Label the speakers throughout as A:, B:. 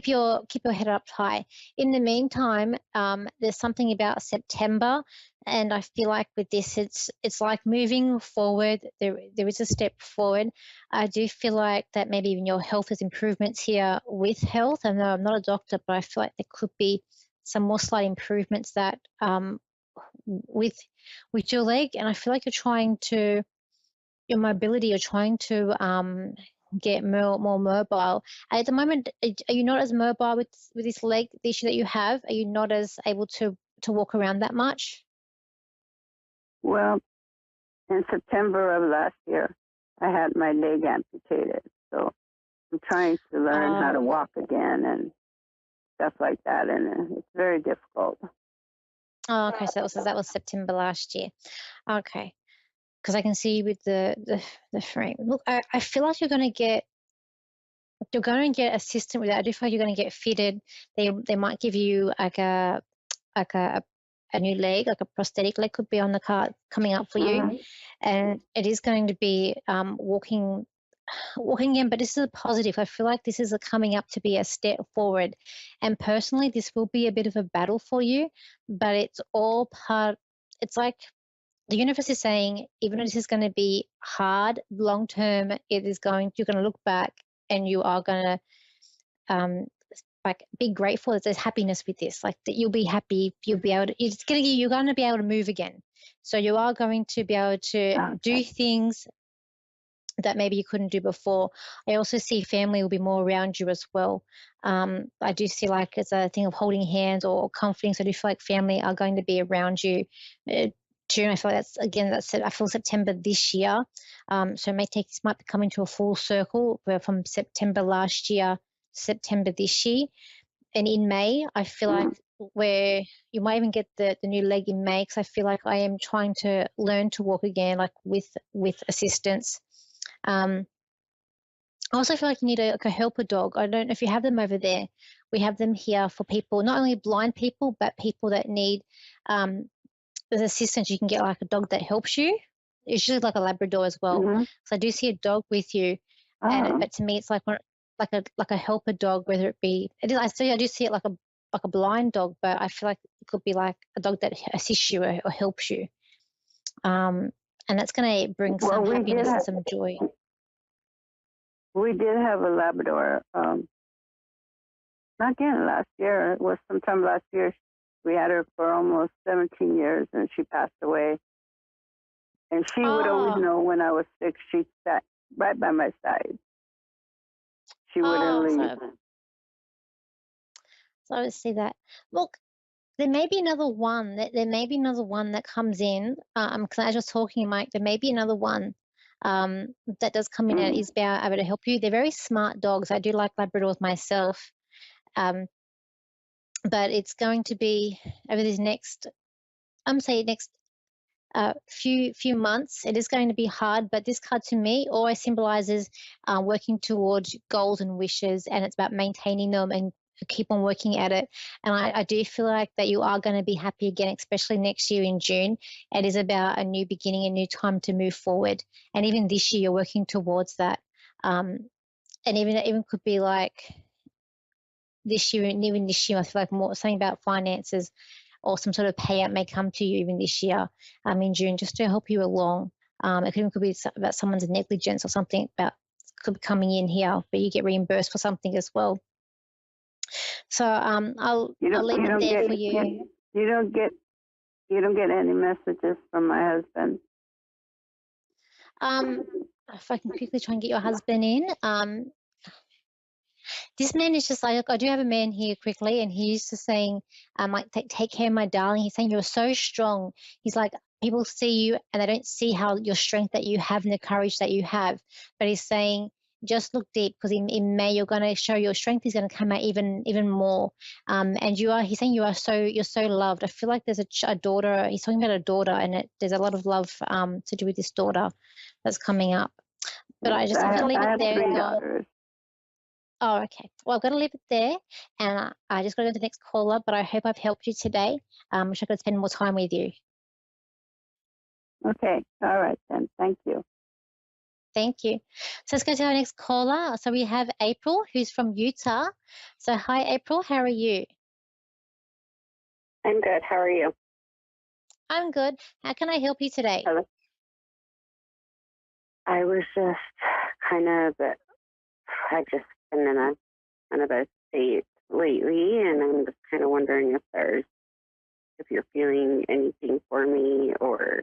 A: keep your head up high. In the meantime, there's something about September, and I feel like with this, it's like moving forward. There is a step forward. I do feel like that maybe even your health has improvements here with health. I know I'm not a doctor, but I feel like there could be some more slight improvements that with your leg, and I feel like your mobility, you're trying to get more mobile. At the moment, are you not as mobile with this leg issue that you have? Are you not as able to walk around that much?
B: Well, in September of last year, I had my leg amputated. So I'm trying to learn how to walk again and stuff like that, and it's very difficult.
A: Oh, okay. So that was September last year. Okay. Because I can see with the frame. Look, I feel like you're going to get assistance with that. I do feel like you're going to get fitted. They might give you like a new leg, like a prosthetic leg could be on the card coming up for you, and it is going to be walking in. But this is a positive. I feel like this is coming up to be a step forward, and personally, this will be a bit of a battle for you, but it's all part. It's like the universe is saying, even though this is going to be hard, long term, you're going to look back and you are going to like be grateful that there's happiness with this, like that you'll be happy, you're going to be able to move again. So you are going to be able to do things that maybe you couldn't do before. I also see family will be more around you as well. I do see like it's a thing of holding hands or comforting. So I do feel like family are going to be around you. June, I feel like I feel September this year. So this might be coming to a full circle where from September last year, September this year. And in May, I feel like where you might even get the new leg in May, because I feel like I am trying to learn to walk again, like with assistance. I also feel like you need a helper dog. I don't know if you have them over there. We have them here for people, not only blind people, but people that need there's assistance. You can get like a dog that helps you. It's usually like a Labrador as well. So I do see a dog with you, but to me it's like a helper dog, whether it be I do see it like a blind dog, but I feel like it could be like a dog that assists you or helps you. And that's going to bring some happiness and some joy.
B: We did have a Labrador. Not again last year. It was sometime last year. We had her for almost 17 years, and she passed away. And she would always know when I was sick. She sat right by my side. She wouldn't leave.
A: So I see that. Look, there may be another one. That comes in. Because as I was talking, Mike, there may be another one that does come in and is able to help you. They're very smart dogs. I do like Labradors myself. But it's going to be over this next few months. It is going to be hard, but this card to me always symbolizes working towards goals and wishes, and it's about maintaining them and keep on working at it. And I do feel like that you are going to be happy again, especially next year in June. It is about a new beginning, a new time to move forward. And even this year, you're working towards that. And even could be like this year, and even this year, I feel like more something about finances or some sort of payout may come to you even this year in June, just to help you along. It could be about someone's negligence or something could be coming in here, but you get reimbursed for something as well. So I'll leave it there for you.
B: You don't get any messages from my husband.
A: If I can quickly try and get your husband in. This man is just like, I do have a man here quickly, and he's just saying, like, take care of my darling. He's saying, you're so strong. He's like, people see you and they don't see how your strength that you have and the courage that you have. But he's saying, just look deep, because in May you're going to show your strength is going to come out even more. And he's saying you're so loved. I feel like there's a daughter. He's talking about a daughter, and there's a lot of love to do with this daughter that's coming up. But I'm going to leave it there. Oh, okay. Well, I've got to leave it there, and I just got to go to the next caller, but I hope I've helped you today. Wish I could spend more time with you.
B: Okay. All right, then. Thank you.
A: Thank you. So let's go to our next caller. So we have April, who's from Utah. So hi, April. How are you?
B: I'm good. How are you?
A: I'm good. How can I help you today?
B: Hello. I was just kind of, I just been in a kind of a state lately, and I'm just kind of wondering if you're feeling anything for me, or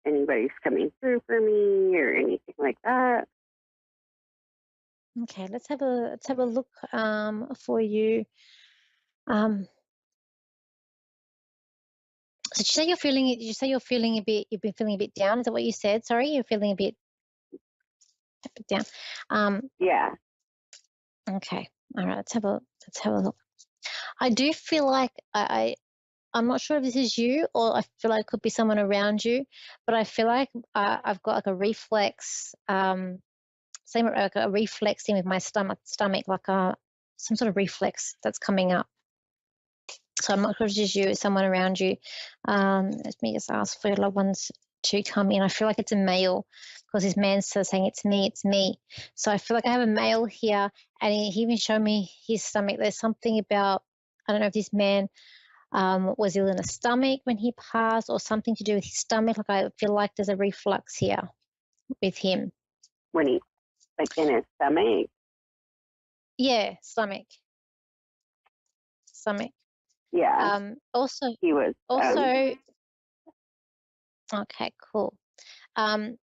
B: anybody's coming through for me, or anything like that.
A: Okay, let's have a look for you. Um, so did you say you're feeling a bit, you've been feeling a bit down? Is that what you said? Sorry, you're feeling a bit down.
B: Yeah.
A: Okay. All right, let's have a look. I do feel like I'm not sure if this is you, or I feel like it could be someone around you, but I feel like I've got like a reflex, same like a reflex thing with my stomach, like some sort of reflex that's coming up. So I'm not sure if it's just you, it's someone around you. Let me just ask for your loved ones to come in. I feel like it's a male because this man's still saying it's me, it's me. So I feel like I have a male here, and he even showed me his stomach. There's something about, I don't know if this man was ill in the stomach when he passed, or something to do with his stomach. Like I feel like there's a reflux here with him.
B: When he, like, in his stomach.
A: Yeah, stomach.
B: Yeah.
A: Also,
B: He was.
A: also, okay, cool.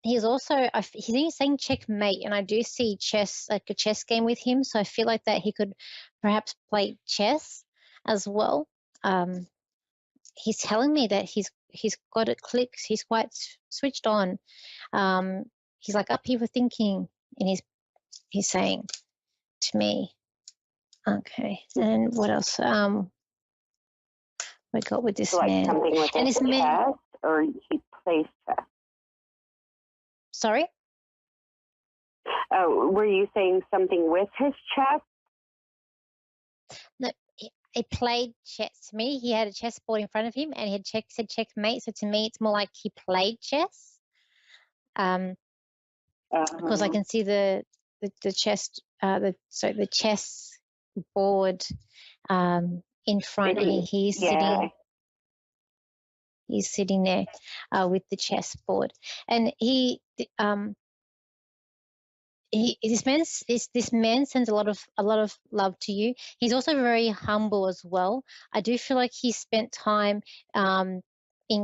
A: He's also, he's saying checkmate, and I do see chess, like a chess game with him. So I feel like that he could perhaps play chess as well. He's telling me that he's got it clicked. He's quite switched on. Um, he's like up here for thinking, and he's saying to me, okay. And what else? We got with this
B: Like
A: man,
B: something with
A: and
B: his
A: this man.
B: chest, or he plays chess.
A: Sorry.
B: Oh, were you saying something with his chest?
A: No, he played chess. To me, he had a chessboard in front of him, and he had said checkmate. So to me, it's more like he played chess. Because I
B: Um,
A: can see the chess the chess board in front, and
B: maybe.
A: he's
B: Yeah.
A: sitting. He's sitting there with the chessboard, and this man sends a lot of love to you. He's also very humble as well. I do feel like he spent time in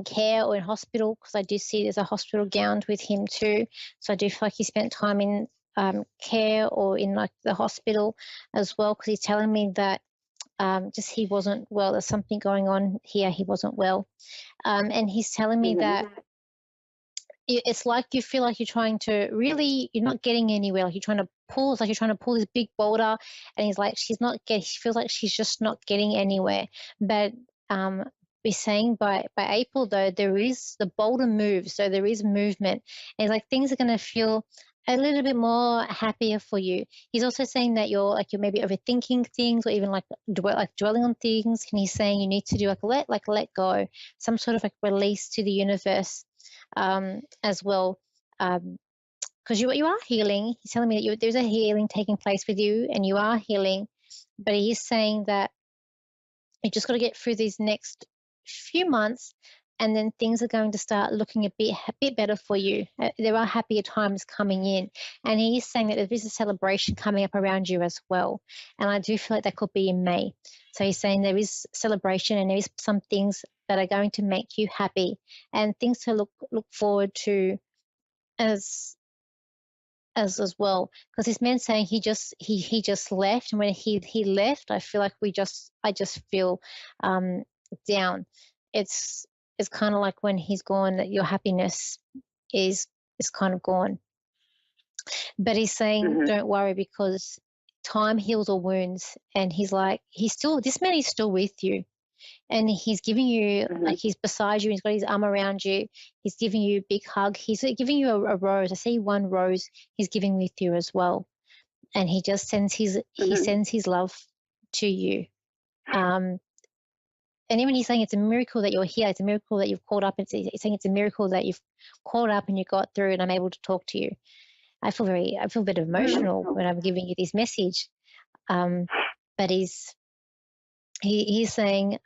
A: care or in hospital, because I do see there's a hospital gown with him too. So I do feel like he spent time in care or in like the hospital as well, because he's telling me that just he wasn't well. There's something going on here. He wasn't well, and he's telling me
B: Hmm.
A: that it's like you feel like you're not getting anywhere. Like you're trying to pull, it's like you're trying to pull this big boulder, and he's like, she feels like she's just not getting anywhere. But we're saying by April though, the boulder moves, so there is movement. And it's like things are going to feel a little bit more happier for you. He's also saying that you're maybe overthinking things, or even like dwelling on things. And he's saying you need to do let go, some sort of like release to the universe as well, because you are healing. He's telling me that there's a healing taking place with you, and you are healing. But he is saying that you just got to get through these next few months, and then things are going to start looking a bit better for you. There are happier times coming in, and he is saying that there is a celebration coming up around you as well. And I do feel like that could be in May. So he's saying there is celebration, and there is some things that are going to make you happy, and things to look forward to as as well, because this man saying he just left, and when he left, I feel like I just feel down. It's kind of like when he's gone, that your happiness is is kind of gone. But he's saying
B: Hmm.
A: don't worry, because time heals all wounds. And he's like, this man is still with you, and he's giving you,
B: Hmm.
A: like, he's beside you, he's got his arm around you, he's giving you a big hug, he's giving you a rose. I see one rose he's giving with you as well, and he just
B: Hmm.
A: sends his love to you. um and even he's saying it's a miracle that you're here, it's a miracle that you've called up, he's saying it's a miracle that you've called up and you got through, and I'm able to talk to you. I feel a bit emotional when I'm giving you this message. But he's saying,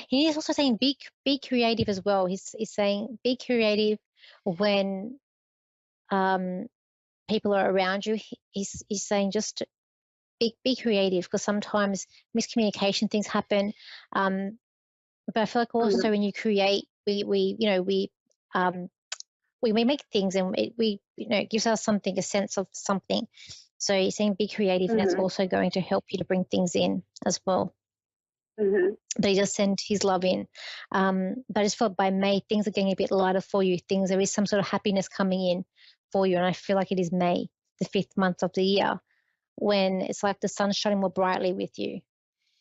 A: he is also saying be creative as well. He's saying be creative when people are around you. He's saying just be creative, because sometimes miscommunication things happen. But I feel like also when you create, we make things, and it gives us something, a sense of something. So you're saying be creative, and it's also going to help you to bring things in as well. But he just sent his love in. But I just felt by May, things are getting a bit lighter for you. There is some sort of happiness coming in for you. And I feel like it is May, the 5th month of the year, when it's like the sun's shining more brightly with you.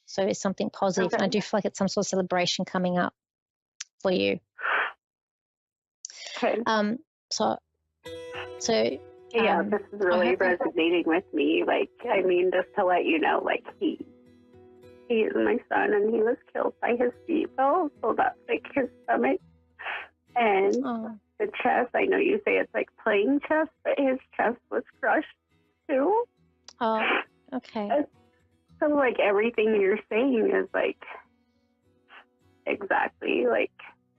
A: So it's something positive.
B: Okay.
A: And I do feel like it's some sort of celebration coming up for you.
B: Okay.
A: So
B: yeah, this is really resonating with me. Like, I mean, just to let you know, like, he is my son, and he was killed by his seatbelt, so that's like his stomach. And the chest, I know you say it's like playing chess, but his chest was crushed too.
A: Oh, okay.
B: So like everything you're saying is like exactly like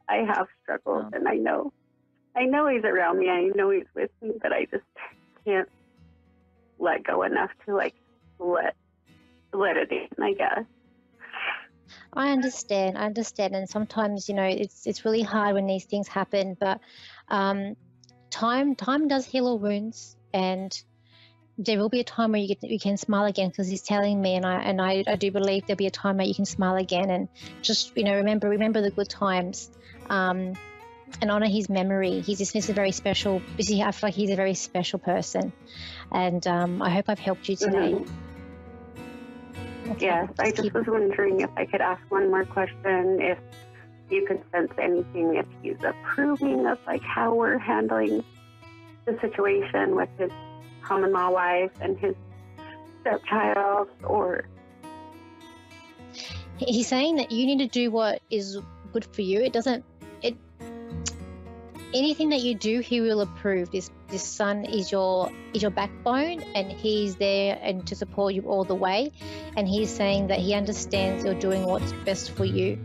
B: I have struggles, and I know he's around me, I know he's with me, but I just can't let go enough to like let it in, I guess.
A: I understand, and sometimes it's really hard when these things happen. But time does heal all wounds, and there will be a time where you can smile again, because he's telling me, and I do believe there'll be a time where you can smile again, and just remember the good times, and honor his memory. He's a very special. I feel like he's a very special person, and I hope I've helped you today. Okay,
B: yes, I just was wondering if I could ask one more question, if you could sense anything, if he's approving of like how we're handling the situation with his common-law wife and his stepchild, or...
A: He's saying that you need to do what is good for you. Anything that you do, he will approve. This son is your backbone, and he's there and to support you all the way. And he's saying that he understands you're doing what's best for you.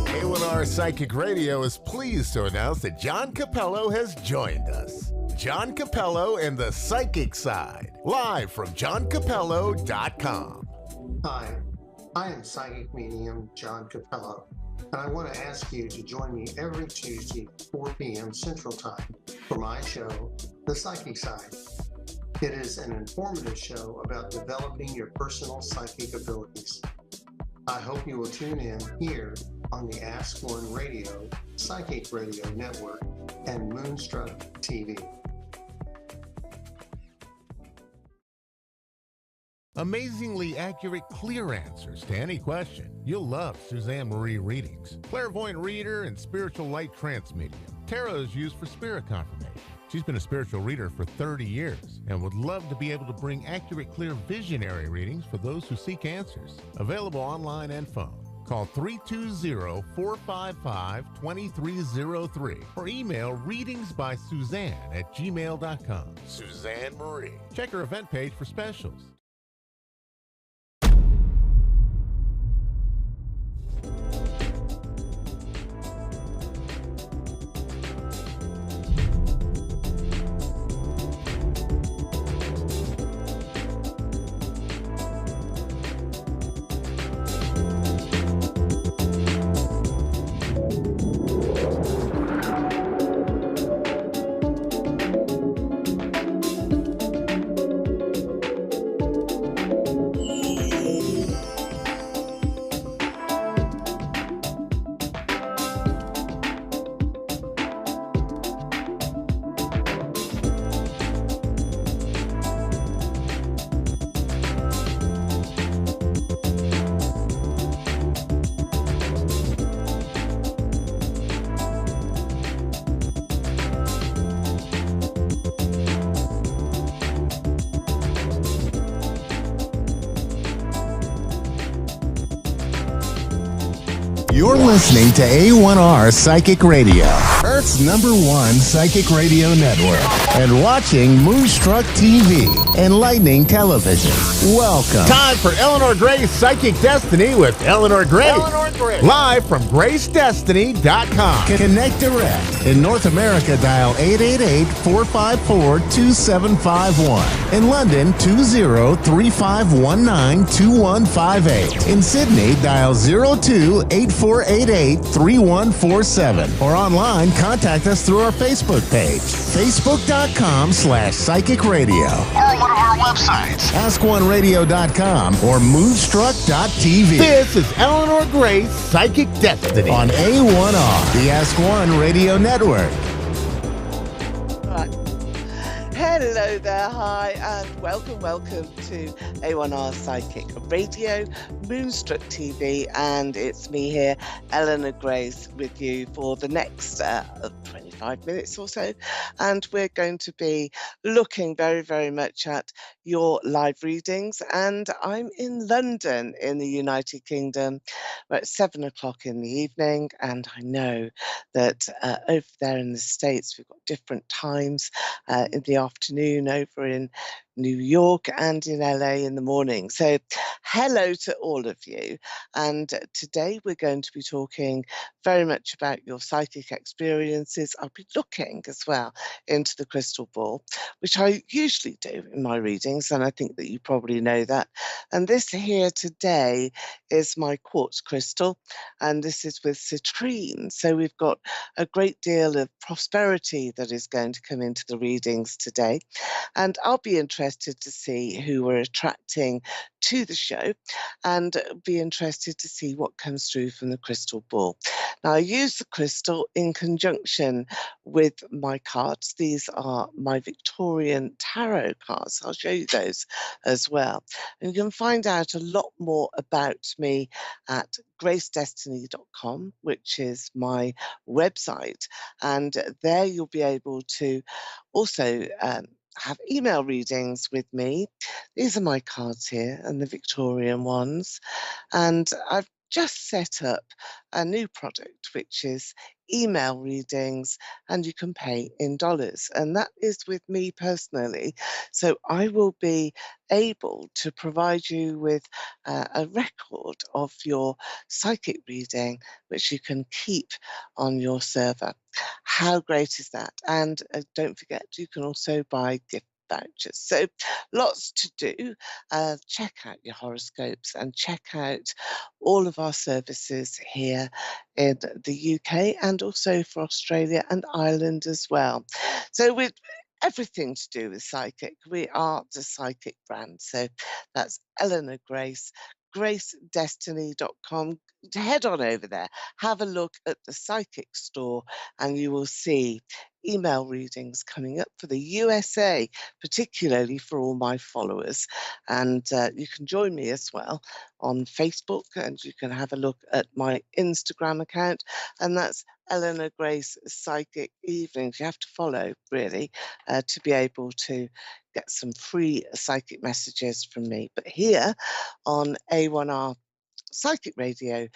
C: A1R Psychic Radio is pleased to announce that John Capello has joined us. John Capello and the Psychic Side, live from johncapello.com.
D: Hi, I am psychic medium John Capello, and I want to ask you to join me every Tuesday, 4 p.m. Central Time, for my show, The Psychic Side. It is an informative show about developing your personal psychic abilities. I hope you will tune in here on the Ask One Radio, Psychic Radio Network, and Moonstruck TV.
C: Amazingly accurate, clear answers to any question. You'll love Suzanne Marie readings. Clairvoyant reader and spiritual light trance medium. Tarot is used for spirit confirmation. She's been a spiritual reader for 30 years and would love to be able to bring accurate, clear, visionary readings for those who seek answers. Available online and phone. Call 320-455-2303 or email readingsbysuzanne@gmail.com. Suzanne Marie. Check her event page for specials.
E: You're listening to A1R Psychic Radio, Earth's #1 psychic radio network, and watching Moonstruck TV, enlightening television. Welcome.
C: Time for Eleanor Gray's Psychic Destiny with Eleanor Gray. Live from GraceDestiny.com.
E: Connect direct. In North America, dial 888-454-2751. In London, 20-3519-2158. In Sydney, dial 02-8488-3147. Or online, contact us through our Facebook page, facebook.com/psychic radio. Or one of our websites, askoneradio.com or moonstruck.tv.
C: This is Eleanor Gray's Psychic Destiny
E: on A1R, the Ask One Radio Network.
F: Right. Hello there, hi, and welcome to A1R Psychic Radio, Moonstruck TV, and it's me here, Eleanor Grace, with you for the next 25 minutes or so, and we're going to be looking very, very much at your live readings, and I'm in London in the United Kingdom. We're at 7 o'clock in the evening, and I know that over there in the States we've got different times in the afternoon over in New York and in LA in the morning. So hello to all of you. And today we're going to be talking very much about your psychic experiences. I'll be looking as well into the crystal ball, which I usually do in my readings, and I think that you probably know that. And this here today is my quartz crystal, and this is with citrine. So we've got a great deal of prosperity that is going to come into the readings today. And I'll be interested to see who we're attracting to the show, and be interested to see what comes through from the crystal ball. Now, I use the crystal in conjunction with my cards. These are my Victorian tarot cards. I'll show you those as well. And you can find out a lot more about me at gracedestiny.com, which is my website. And there you'll be able to also have email readings with me. These are my cards here, and the Victorian ones. And I've just set up a new product, which is email readings, and you can pay in dollars. And that is with me personally. So I will be able to provide you with a record of your psychic reading, which you can keep on your server. How great is that? And don't forget, you can also buy gift vouchers. So lots to do. Check out your horoscopes and check out all of our services here in the UK, and also for Australia and Ireland as well. So with everything to do with psychic, we are the psychic brand. So that's Eleanor Grace, gracedestiny.com. Head on over there, have a look at the psychic store, and you will see email readings coming up for the USA, particularly for all my followers. And you can join me as well on Facebook, and you can have a look at my Instagram account, and that's Eleanor Grace Psychic Evenings. You have to follow, really, to be able to get some free psychic messages from me. But here on A1R Psychic Radio,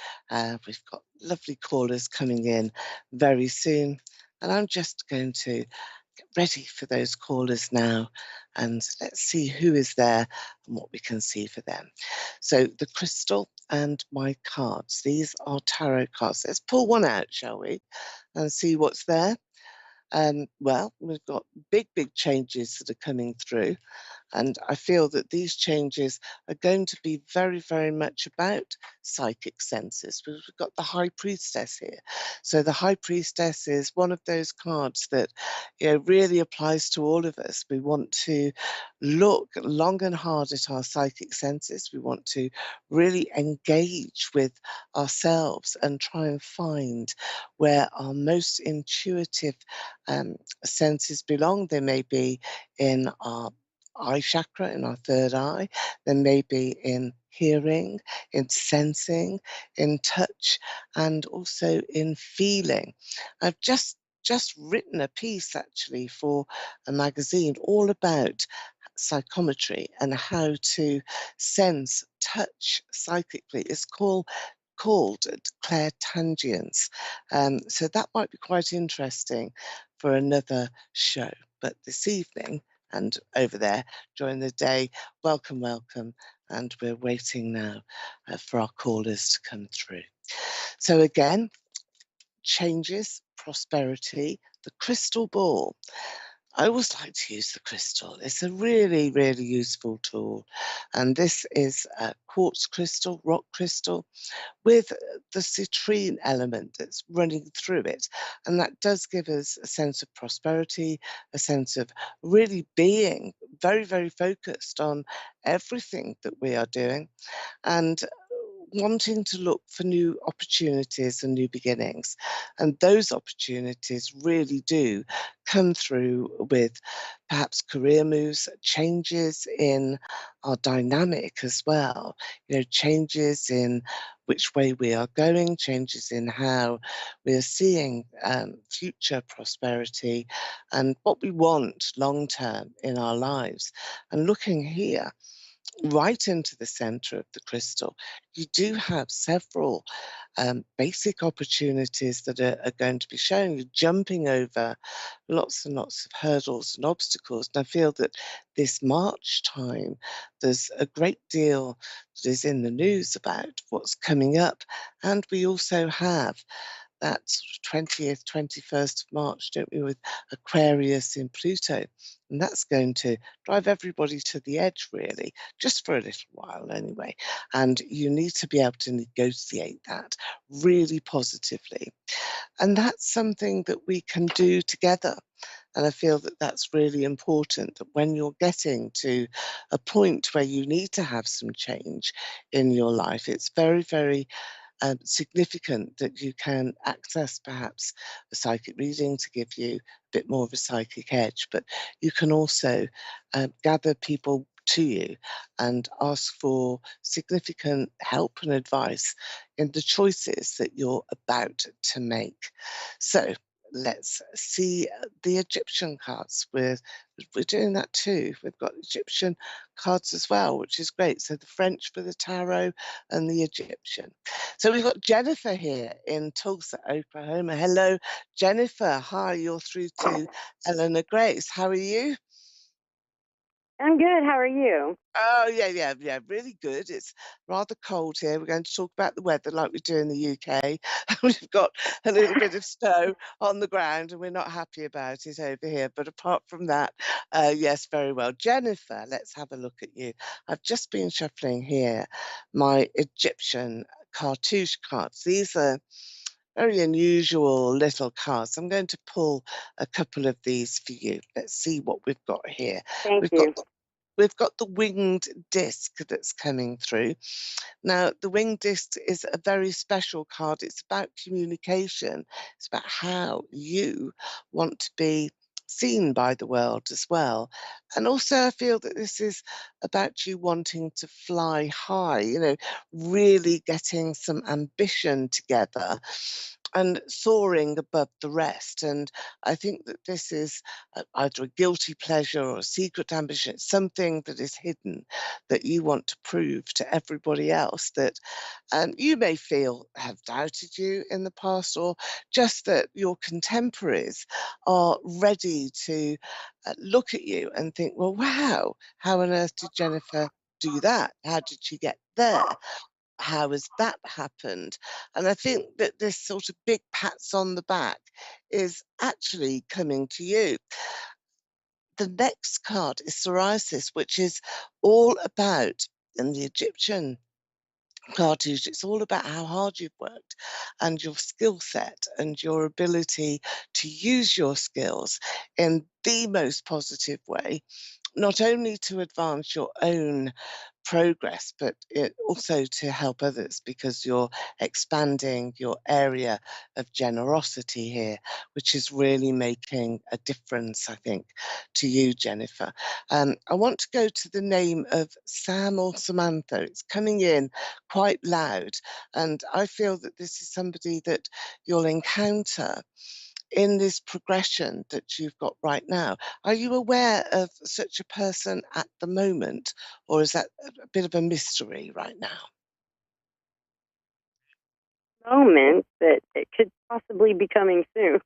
F: we've got lovely callers coming in very soon, and I'm just going to get ready for those callers now, and let's see who is there and what we can see for them. So the crystal and my cards, these are tarot cards. Let's pull one out, shall we, and see what's there. Well, we've got big changes that are coming through. And I feel that these changes are going to be very, very much about psychic senses, because we've got the High Priestess here. So the High Priestess is one of those cards that, really applies to all of us. We want to look long and hard at our psychic senses. We want to really engage with ourselves and try and find where our most intuitive senses belong. They may be in our eye chakra, in our third eye, then maybe in hearing, in sensing, in touch, and also in feeling. I've just written a piece actually for a magazine all about psychometry and how to sense touch psychically. It's called called clairtangians. So that might be quite interesting for another show. But this evening and over there during the day, welcome, welcome. And we're waiting now for our callers to come through. So again, changes, prosperity, the crystal ball. I always like to use the crystal. It's a really, really useful tool. And this is a quartz crystal, rock crystal, with the citrine element that's running through it. And that does give us a sense of prosperity, a sense of really being very, very focused on everything that we are doing, and wanting to look for new opportunities and new beginnings. And those opportunities really do come through with perhaps career moves, changes in our dynamic as well, changes in which way we are going, changes in how we are seeing future prosperity and what we want long term in our lives. And looking here, right into the center of the crystal, you do have several basic opportunities that are going to be shown. You're jumping over lots and lots of hurdles and obstacles. And I feel that this March time, there's a great deal that is in the news about what's coming up. And we also have that sort of 20th, 21st of March, don't we, with Aquarius in Pluto. And that's going to drive everybody to the edge, really, just for a little while anyway. And you need to be able to negotiate that really positively. And that's something that we can do together. And I feel that that's really important, that when you're getting to a point where you need to have some change in your life, it's very, very significant that you can access perhaps a psychic reading to give you a bit more of a psychic edge, but you can also gather people to you and ask for significant help and advice in the choices that you're about to make. So let's see the Egyptian cards. We're doing that too. We've got Egyptian cards as well, which is great. So the French for the tarot and the Egyptian. So we've got Jennifer here in Tulsa, Oklahoma. Hello, Jennifer. Hi, you're through to Eleanor Grace. How are you?
G: I'm good. How are you?
F: Oh, yeah, really good. It's rather cold here. We're going to talk about the weather like we do in the UK. We've got a little bit of snow on the ground and we're not happy about it over here. But apart from that, yes, very well. Jennifer, let's have a look at you. I've just been shuffling here my Egyptian cartouche cards. These are very unusual little cards. I'm going to pull a couple of these for you. Let's see what we've got here.
G: Thank
F: We've
G: you.
F: got We've got the winged disc that's coming through. Now, the winged disc is a very special card. It's about communication. It's about how you want to be seen by the world as well. And also, I feel that this is about you wanting to fly high, really getting some ambition together and soaring above the rest. And I think that this is either a guilty pleasure or a secret ambition. It's something that is hidden that you want to prove to everybody else that you may feel have doubted you in the past, or just that your contemporaries are ready to look at you and think, well, wow, how on earth did Jennifer do that? How did she get there? How has that happened? And I think that this sort of big pats on the back is actually coming to you. The next card is psoriasis, which is all about, in the Egyptian cartouche, it's all about how hard you've worked and your skill set and your ability to use your skills in the most positive way, not only to advance your own progress, but also to help others, because you're expanding your area of generosity here, which is really making a difference, I think, to you, Jennifer. I want to go to the name of Sam or Samantha. It's coming in quite loud, and I feel that this is somebody that you'll encounter in this progression that you've got right now. Are you aware of such a person at the moment, or is that a bit of a mystery right now?
G: moment, but it could possibly be coming soon.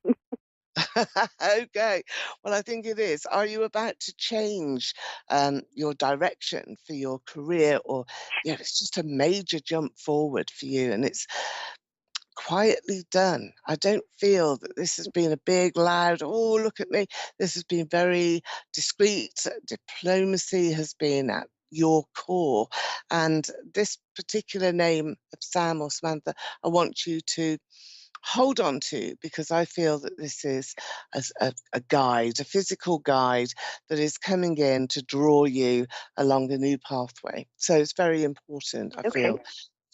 F: Okay. Well, I think it is. Are you about to change your direction for your career, or it's just a major jump forward for you, and it's quietly done. I don't feel that this has been a big, loud, oh, look at me. This has been very discreet. Diplomacy has been at your core. And this particular name of Sam or Samantha, I want you to hold on to, because I feel that this is a guide, a physical guide that is coming in to draw you along a new pathway. So it's very important, I
G: Okay.
F: feel,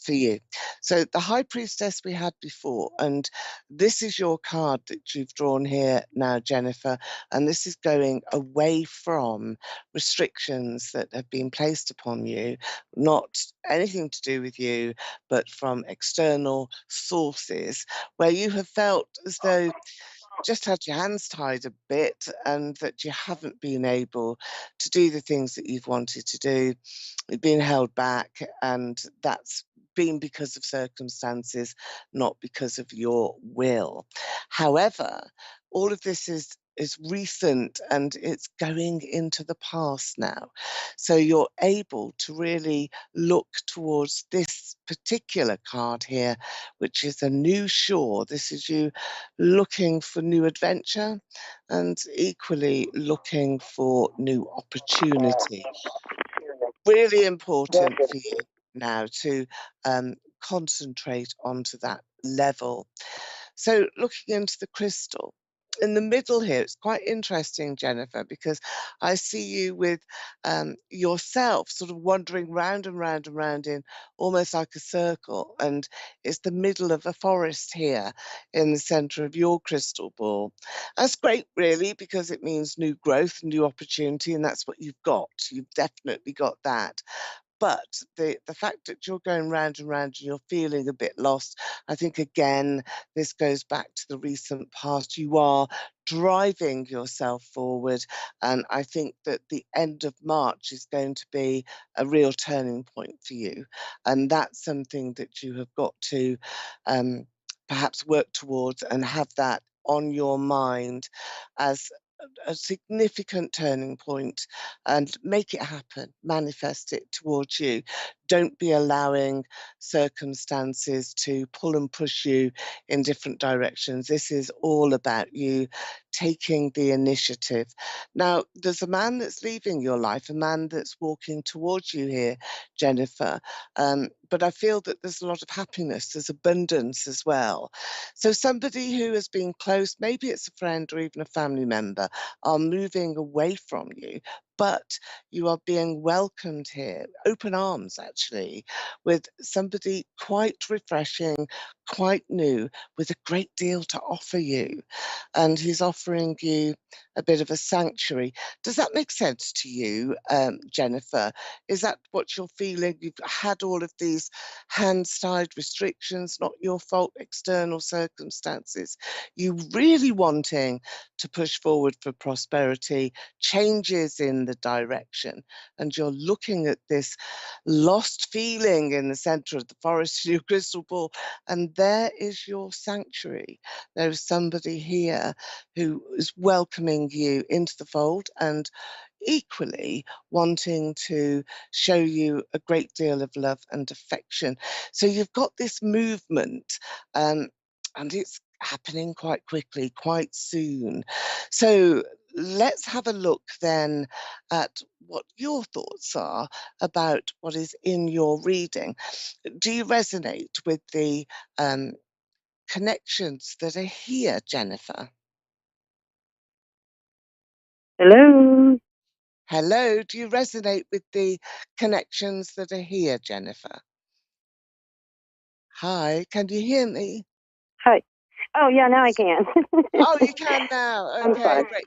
F: for you. So the High Priestess we had before, and this is your card that you've drawn here now, Jennifer, and this is going away from restrictions that have been placed upon you, not anything to do with you, but from external sources, where you have felt as though just had your hands tied a bit and that you haven't been able to do the things that you've wanted to do. You've been held back, and that's been because of circumstances, not because of your will. However, all of this is recent and it's going into the past now. So you're able to really look towards this particular card here, which is a new shore. This is you looking for new adventure and equally looking for new opportunity. Really important for you now to concentrate onto that level. So looking into the crystal, in the middle here, it's quite interesting, Jennifer, because I see you with yourself sort of wandering round and round and round in almost like a circle. And it's the middle of a forest here in the center of your crystal ball. That's great, really, because it means new growth, new opportunity, and that's what you've got. You've definitely got that. But the fact that you're going round and round and you're feeling a bit lost, I think, again, this goes back to the recent past. You are driving yourself forward, and I think that the end of March is going to be a real turning point for you. And that's something that you have got to perhaps work towards and have that on your mind as a significant turning point, and make it happen, manifest it towards you. Don't be allowing circumstances to pull and push you in different directions. This is all about you taking the initiative. Now, there's a man that's leaving your life, a man that's walking towards you here, Jennifer. But I feel that there's a lot of happiness, there's abundance as well. So somebody who has been close, maybe it's a friend or even a family member, are moving away from you, but you are being welcomed here, open arms actually, with somebody quite refreshing, quite new, with a great deal to offer you. And he's offering you a bit of a sanctuary. Does that make sense to you, Jennifer? Is that what you're feeling? You've had all of these hands-tied restrictions, not your fault, external circumstances. You really wanting to push forward for prosperity, changes in the direction, and you're looking at this lost feeling in the center of the forest in your crystal ball, and there is your sanctuary. There is somebody here who is welcoming you into the fold and equally wanting to show you a great deal of love and affection. So you've got this movement, and it's happening quite quickly, quite soon. So let's have a look then at what your thoughts are about what is in your reading. Do you resonate with the connections that are here, Jennifer?
G: Hello.
F: Hello, do you resonate with the connections that are here, Jennifer? Hi, can you hear me?
G: Hi. Oh, yeah, now I can.
F: Oh, you can now.
G: I'm
F: Okay,
G: fine.
F: great.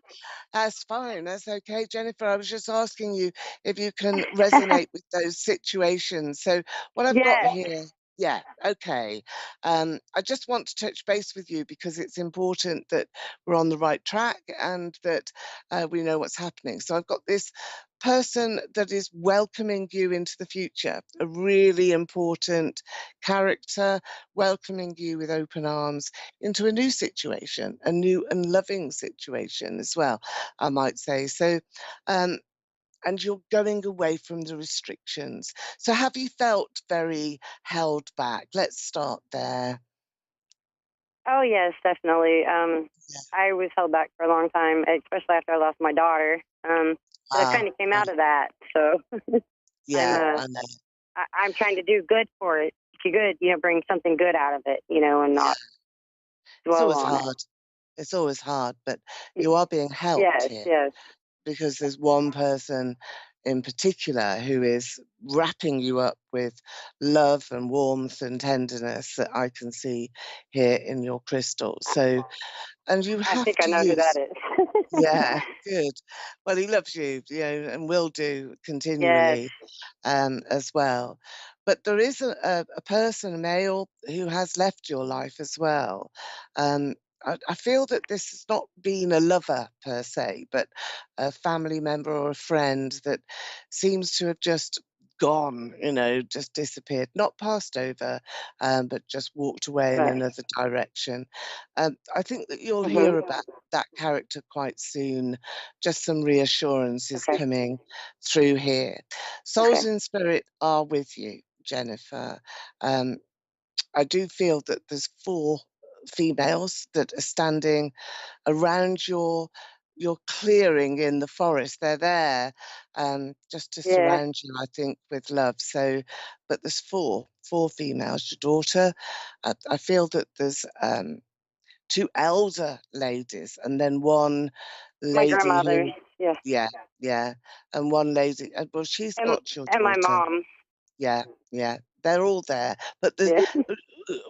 F: That's fine. That's okay, Jennifer. I was just asking you if you can resonate with those situations. So what I've got
G: Yes.
F: here. Yeah, okay. I just want to touch base with you because it's important that we're on the right track and that we know what's happening. So I've got this person that is welcoming you into the future, a really important character, welcoming you with open arms into a new situation, a new and loving situation as well, I might say. So, um, and you're going away from the restrictions. So have you felt very held back? Let's start there.
G: Oh yes, definitely.
F: Yeah.
G: I was held back for a long time, especially after I lost my daughter. But I
F: Ah,
G: kind of came out
F: right.
G: of that, so I'm
F: Yeah, I know.
G: I'm trying to do good for it. Do good, bring something good out of it, and not
F: It's
G: dwell
F: always
G: on it.
F: hard. It's always hard, but you are being helped
G: Yes,
F: here
G: yes,
F: because there's one person in particular who is wrapping you up with love and warmth and tenderness that I can see here in your crystal. So, and you
G: I
F: have
G: think I
F: to
G: know who that
F: use.
G: is.
F: Yeah, good. Well, he loves you, and will do
G: Yes,
F: continually, as well. But there is a person, a male, who has left your life as well. Um, I feel that this has not been a lover per se, but a family member or a friend that seems to have just gone, just disappeared, not passed over, but just walked away in
G: right.
F: another direction. I think that you'll
G: Mhm.
F: hear about that character quite soon. Just some reassurance is
G: Okay.
F: coming through here.
G: Okay.
F: Souls in spirit are with you, Jennifer. Um, I do feel that there's 4 females that are standing around your clearing in the forest. They're there, just to
G: Yeah.
F: surround you, I think, with love. So, but there's four females. Your daughter, I feel that there's 2 elder ladies and then one
G: My
F: lady
G: grandmother.
F: who,
G: Yeah.
F: yeah, yeah, and one lady, well, she's
G: And
F: got your
G: and my
F: daughter.
G: mom.
F: Yeah, yeah, they're all there. But
G: Yeah.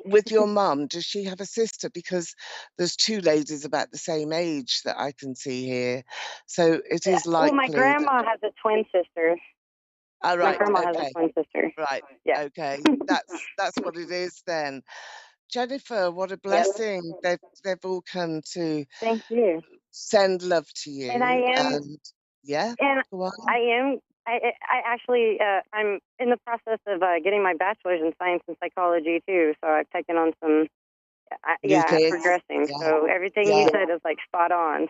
F: with your mum, does she have a sister? Because there's 2 ladies about the same age that I can see here. So it is
G: Well, my
F: likely that.
G: grandma has a twin sister.
F: Oh,
G: My
F: right,
G: grandma has a
F: okay,
G: twin sister.
F: right,
G: Yeah.
F: okay. That's what it is then. Jennifer, what a
G: Yep.
F: blessing. They've all come to
G: Thank you.
F: send love to
G: And I
F: you,
G: am,
F: and yeah,
G: and
F: go
G: I
F: on.
G: am, I actually, I'm in the process of getting my bachelor's in science and psychology too. So I've taken on some,
F: New
G: yeah,
F: kids,
G: progressing.
F: yeah,
G: So everything you
F: yeah.
G: said is like spot on.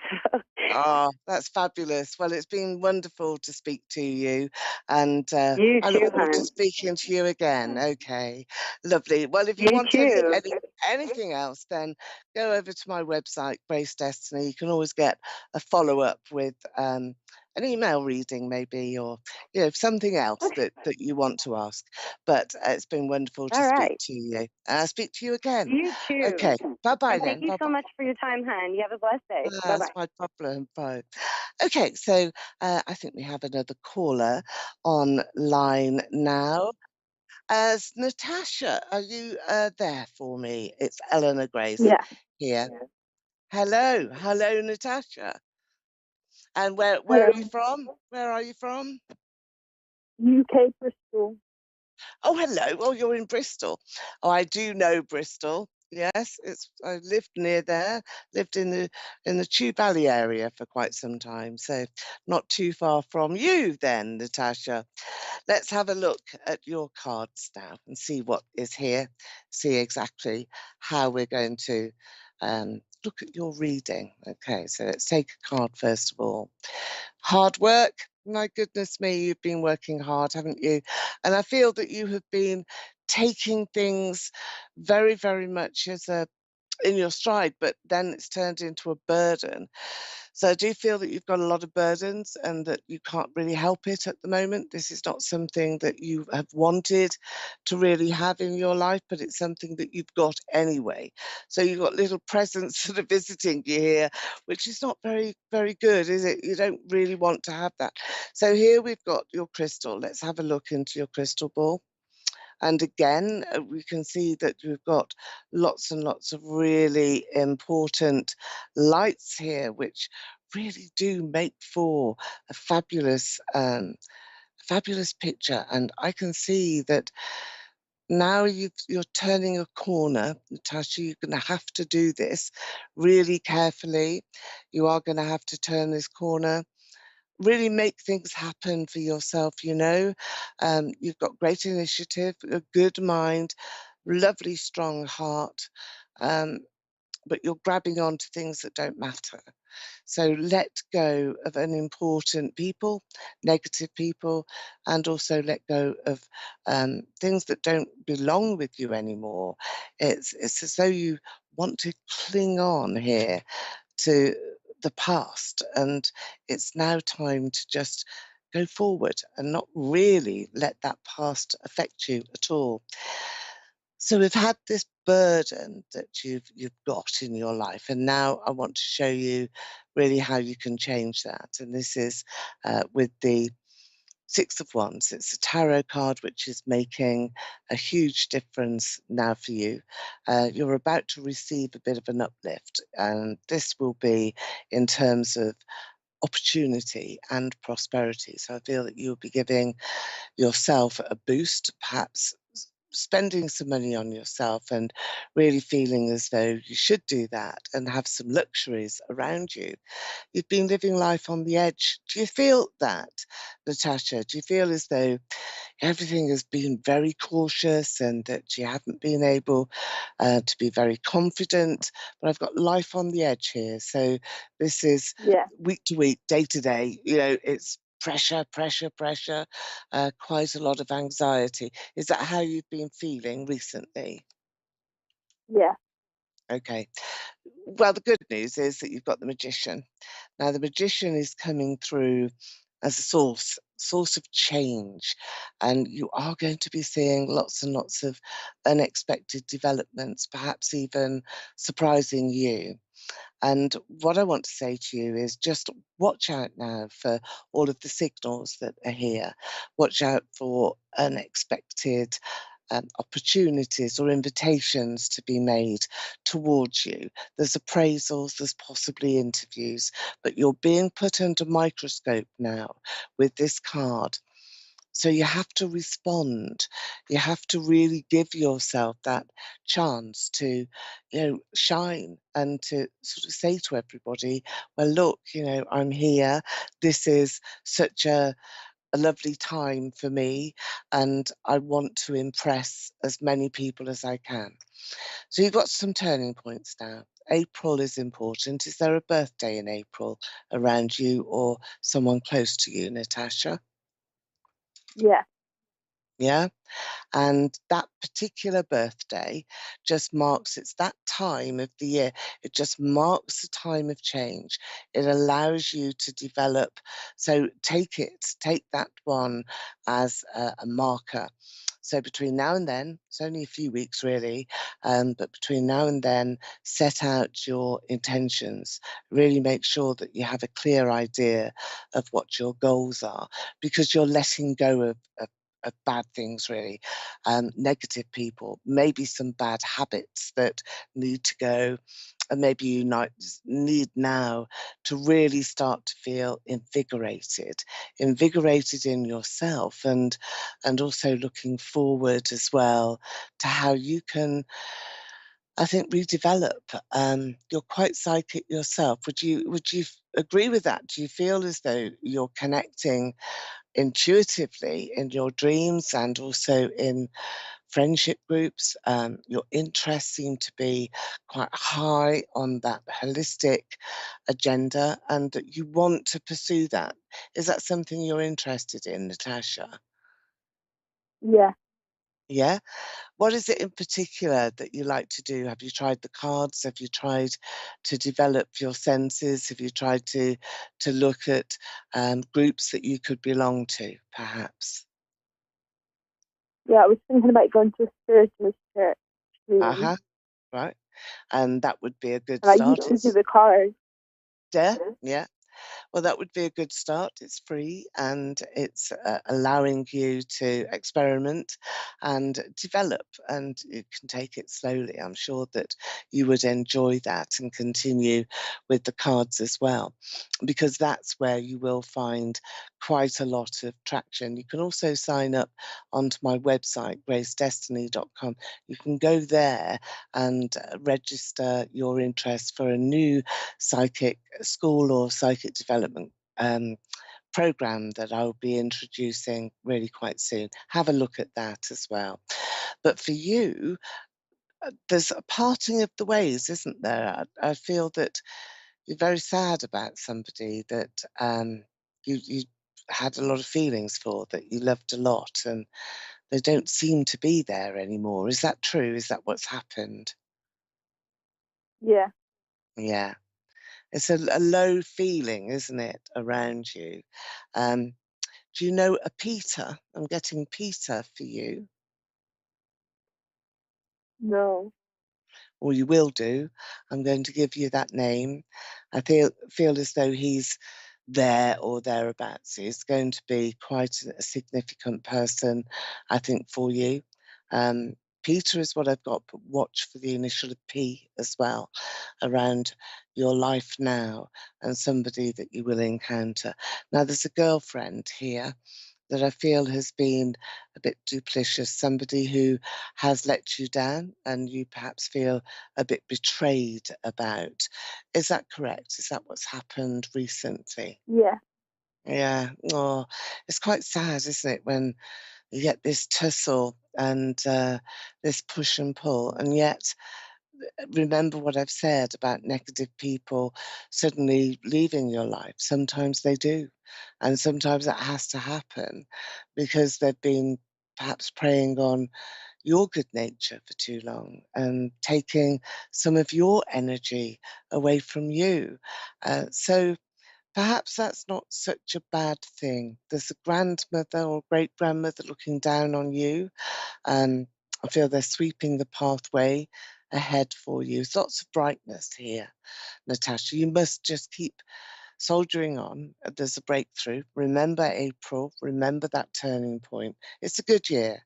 F: Oh, that's fabulous. Well, it's been wonderful to speak to you, and
G: You
F: I look
G: too,
F: forward to
G: hon.
F: speaking to you again. Okay, lovely. Well, if you
G: You
F: want
G: too.
F: anything else, then go over to my website, Grace Destiny. You can always get a follow-up with an email reading, maybe, or something else that you want to ask. But it's been wonderful to
G: All
F: speak
G: right.
F: to you. And I'll speak to you again.
G: You too.
F: Okay, bye-bye
G: And thank
F: then.
G: you so
F: Bye-bye.
G: much for your time, hon. You have a blessed day. Bye
F: That's
G: bye.
F: my problem. Right. Okay, so I think we have another caller online now. As Natasha, are you there for me? It's Eleanor Grace
G: Yeah.
F: here. Hello, hello, Natasha. And where are you
G: Hello.
F: from? Where are you from?
G: UK Crystal.
F: Oh, hello. Oh, you're in Bristol. Oh, I do know Bristol. Yes, I lived near there, lived in the Chew Valley area for quite some time, so not too far from you then, Natasha. Let's have a look at your cards now and see what is here, see exactly how we're going to look at your reading. Okay, so let's take a card first of all. Hard work. My goodness me, you've been working hard, haven't you? And I feel that you have been taking things very, very much as in your stride, but then it's turned into a burden. So I do feel that you've got a lot of burdens and that you can't really help it at the moment. This is not something that you have wanted to really have in your life, but it's something that you've got anyway. So you've got little presents that are visiting you here, which is not very, very good, is it? You don't really want to have that. So here we've got your crystal. Let's have a look into your crystal ball. And again, we can see that we've got lots and lots of really important lights here, which really do make for a fabulous picture. And I can see that now you're turning a corner, Natasha. You're going to have to do this really carefully. You are going to have to turn this corner, really make things happen for yourself, you know. You've got great initiative, a good mind, lovely, strong heart, but you're grabbing onto things that don't matter. So let go of unimportant people, negative people, and also let go of things that don't belong with you anymore. It's as though you want to cling on here to the past, and it's now time to just go forward and not really let that past affect you at all. So we've had this burden that you've got in your life, and now I want to show you really how you can change that. And this is with the Six of Wands. It's a tarot card which is making a huge difference now for you. You're about to receive a bit of an uplift, and this will be in terms of opportunity and prosperity. So I feel that you'll be giving yourself a boost, perhaps spending some money on yourself and really feeling as though you should do that and have some luxuries around you. You've been living life on the edge. Do you feel that, Natasha? Do you feel as though everything has been very cautious and that you haven't been able to be very confident? But I've got life on the edge here. So this is week to week, day to day. You know, it's pressure, pressure, pressure, quite a lot of anxiety. Is that how you've been feeling recently?
B: Yeah.
F: Okay. Well, the good news is that you've got the Magician. Now, the Magician is coming through as a source of change, and you are going to be seeing lots and lots of unexpected developments, perhaps even surprising you. And what I want to say to you is just watch out now for all of the signals that are here. Watch out for unexpected opportunities or invitations to be made towards you. There's appraisals, there's possibly interviews, but you're being put under microscope now with this card. So you have to respond. You have to really give yourself that chance to, shine and to sort of say to everybody, well, look, I'm here. This is such a lovely time for me, and I want to impress as many people as I can. So you've got some turning points now. April is important. Is there a birthday in April around you or someone close to you, Natasha?
B: Yeah.
F: Yeah? And that particular birthday just marks, it's that time of the year, it just marks the time of change. It allows you to develop. So take that one as a marker. So between now and then, it's only a few weeks really, but between now and then, set out your intentions. Really make sure that you have a clear idea of what your goals are, because you're letting go of bad things, really, negative people, maybe some bad habits that need to go, and maybe you need now to really start to feel invigorated in yourself, and also looking forward as well to how you can, I think, redevelop. You're quite psychic yourself. Would you agree with that? Do you feel as though you're connecting intuitively in your dreams and also in friendship groups? Your interests seem to be quite high on that holistic agenda, and that you want to pursue that. Is that something you're interested in, Natasha?
B: Yeah.
F: Yeah? What is it in particular that you like to do? Have you tried the cards? Have you tried to develop your senses? Have you tried to look at groups that you could belong to, perhaps?
B: Yeah, I was thinking about going to a spiritualist church.
F: Uh-huh, right. And that would be a good
B: And I
F: start.
B: used to do the cards.
F: Yeah, yeah. Well, that would be a good start. It's free and it's allowing you to experiment and develop, and you can take it slowly. I'm sure that you would enjoy that and continue with the cards as well, because that's where you will find quite a lot of traction. You can also sign up onto my website, gracedestiny.com. You can go there and register your interest for a new psychic school or psychic development program that I'll be introducing really quite soon. Have a look at that as well. But for you, there's a parting of the ways, isn't there? I feel that you're very sad about somebody that you had a lot of feelings for, that you loved a lot, and they don't seem to be there anymore. Is that true? Is that what's happened?
B: Yeah.
F: Yeah. It's a low feeling, isn't it, around you? Um, do you know a Peter? I'm getting Peter for you,
B: No.
F: or you will do. I'm going to give you that name. I feel as though he's there or thereabouts. He's going to be quite a significant person, I think, for you. Peter is what I've got, but watch for the initial P as well around your life now and somebody that you will encounter. Now, there's a girlfriend here that I feel has been a bit duplicitous, somebody who has let you down and you perhaps feel a bit betrayed about. Is that correct? Is that what's happened recently?
B: Yeah.
F: Yeah. Oh, it's quite sad, isn't it, when you get this tussle and this push and pull, and yet remember what I've said about negative people suddenly leaving your life. Sometimes they do. And sometimes that has to happen because they've been perhaps preying on your good nature for too long and taking some of your energy away from you. So perhaps that's not such a bad thing. There's a grandmother or great grandmother looking down on you. I feel they're sweeping the pathway ahead for you. There's lots of brightness here, Natasha. You must just keep soldiering on. There's a breakthrough. Remember April. Remember that turning point. It's a good year.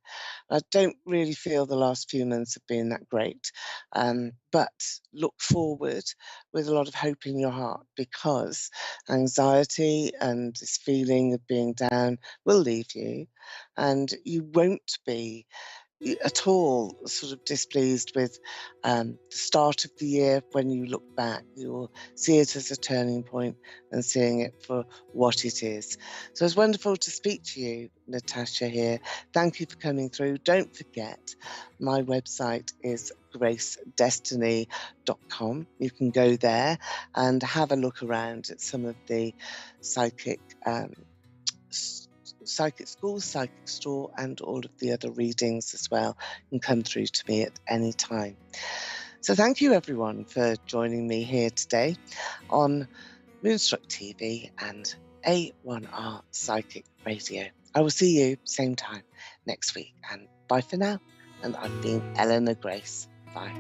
F: I don't really feel the last few months have been that great, but look forward with a lot of hope in your heart, because anxiety and this feeling of being down will leave you, and you won't be at all sort of displeased with the start of the year. When you look back, you'll see it as a turning point and seeing it for what it is. So it's wonderful to speak to you, Natasha, here. Thank you for coming through. Don't forget, my website is gracedestiny.com. You can go there and have a look around at some of the psychic schools, psychic store, and all of the other readings as well, and come through to me at any time. So thank you everyone for joining me here today on Moonstruck TV and A1R Psychic Radio. I will see you same time next week, and bye for now. And I've been Eleanor Grace. Bye.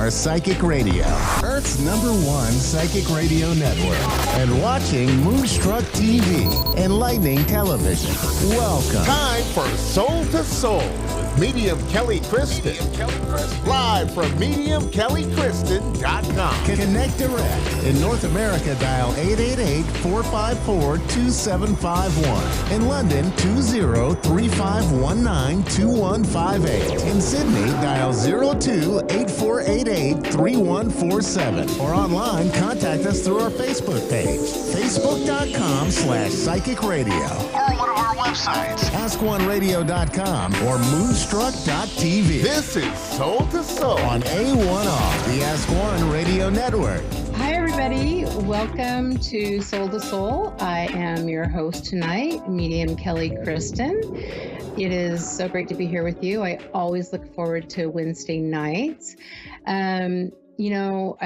E: A1R Psychic Radio, Earth's #1 psychic radio network, and watching Moonstruck TV, enlightening television. Welcome.
C: Time for Soul to Soul with Medium Kelly Kristen. Live from MediumKellyKristen.com.
E: Connect direct. In North America, dial 888-454-2751. In London, 20-3519-2158. In Sydney, dial 02-8488-3147. Or online, contact us through our Facebook page, facebook.com/psychic radio. Or one of our websites, askoneradio.com or moonstruck.tv.
C: This is Soul to Soul
E: On A1R, the Ask One Radio Network.
H: Hi, everybody. Welcome to Soul to Soul. I am your host tonight, Medium Kelly Kristen. It is so great to be here with you. I always look forward to Wednesday nights. I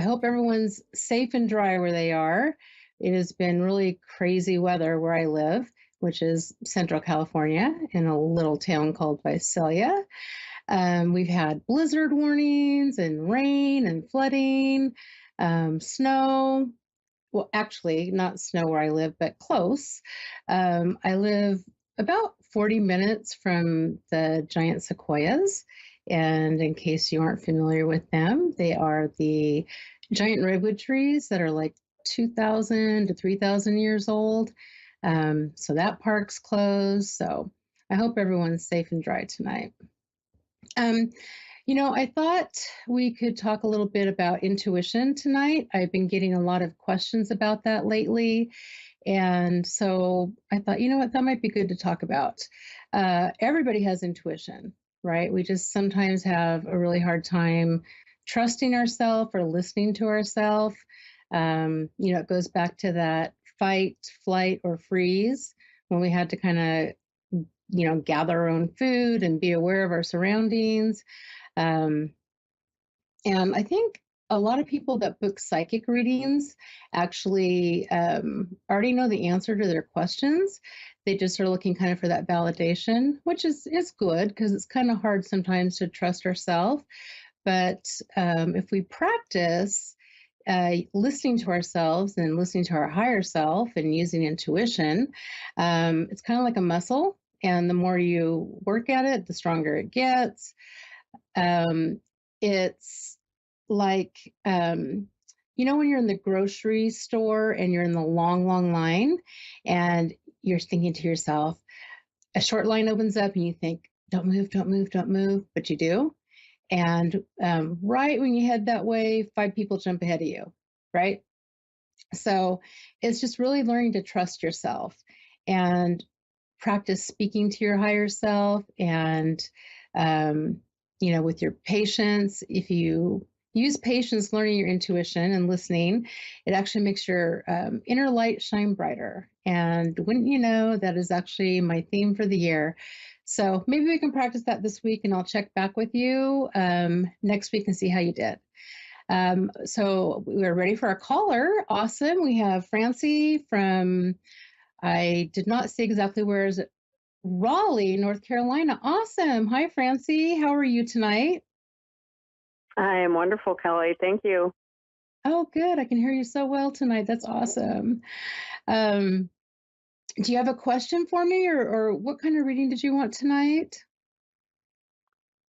H: hope everyone's safe and dry where they are. It has been really crazy weather where I live, which is Central California in a little town called Visalia. We've had blizzard warnings and rain and flooding, snow. Well, actually, not snow where I live, but close. I live about 40 minutes from the giant sequoias. And in case you aren't familiar with them, they are the giant redwood trees that are like 2,000 to 3,000 years old. So that park's closed. So I hope everyone's safe and dry tonight. I thought we could talk a little bit about intuition tonight. I've been getting a lot of questions about that lately. And so I thought, that might be good to talk about. Everybody has intuition, right? We just sometimes have a really hard time trusting ourselves or listening to ourselves. It goes back to that fight, flight, or freeze when we had to kind of, gather our own food and be aware of our surroundings. And I think a lot of people that book psychic readings actually already know the answer to their questions. They just are looking kind of for that validation, which is good because it's kind of hard sometimes to trust ourselves. But if we practice listening to ourselves and listening to our higher self and using intuition, it's kind of like a muscle. And the more you work at it, the stronger it gets. It's like, when you're in the grocery store and you're in the long, long line and you're thinking to yourself, a short line opens up and you think, don't move, don't move, don't move, but you do. And right when you head that way, 5 people jump ahead of you, right? So it's just really learning to trust yourself and practice speaking to your higher self and, with your patience. If you use patience, learning your intuition and listening, it actually makes your inner light shine brighter. And wouldn't you know, that is actually my theme for the year. So maybe we can practice that this week and I'll check back with you next week and see how you did. So we're ready for our caller. Awesome. We have Francie from, I did not see exactly where is it, Raleigh, North Carolina. Awesome. Hi, Francie. How are you tonight?
G: I am wonderful, Kelly. Thank you.
H: Oh, good. I can hear you so well tonight. That's awesome. Do you have a question for me or what kind of reading did you want tonight?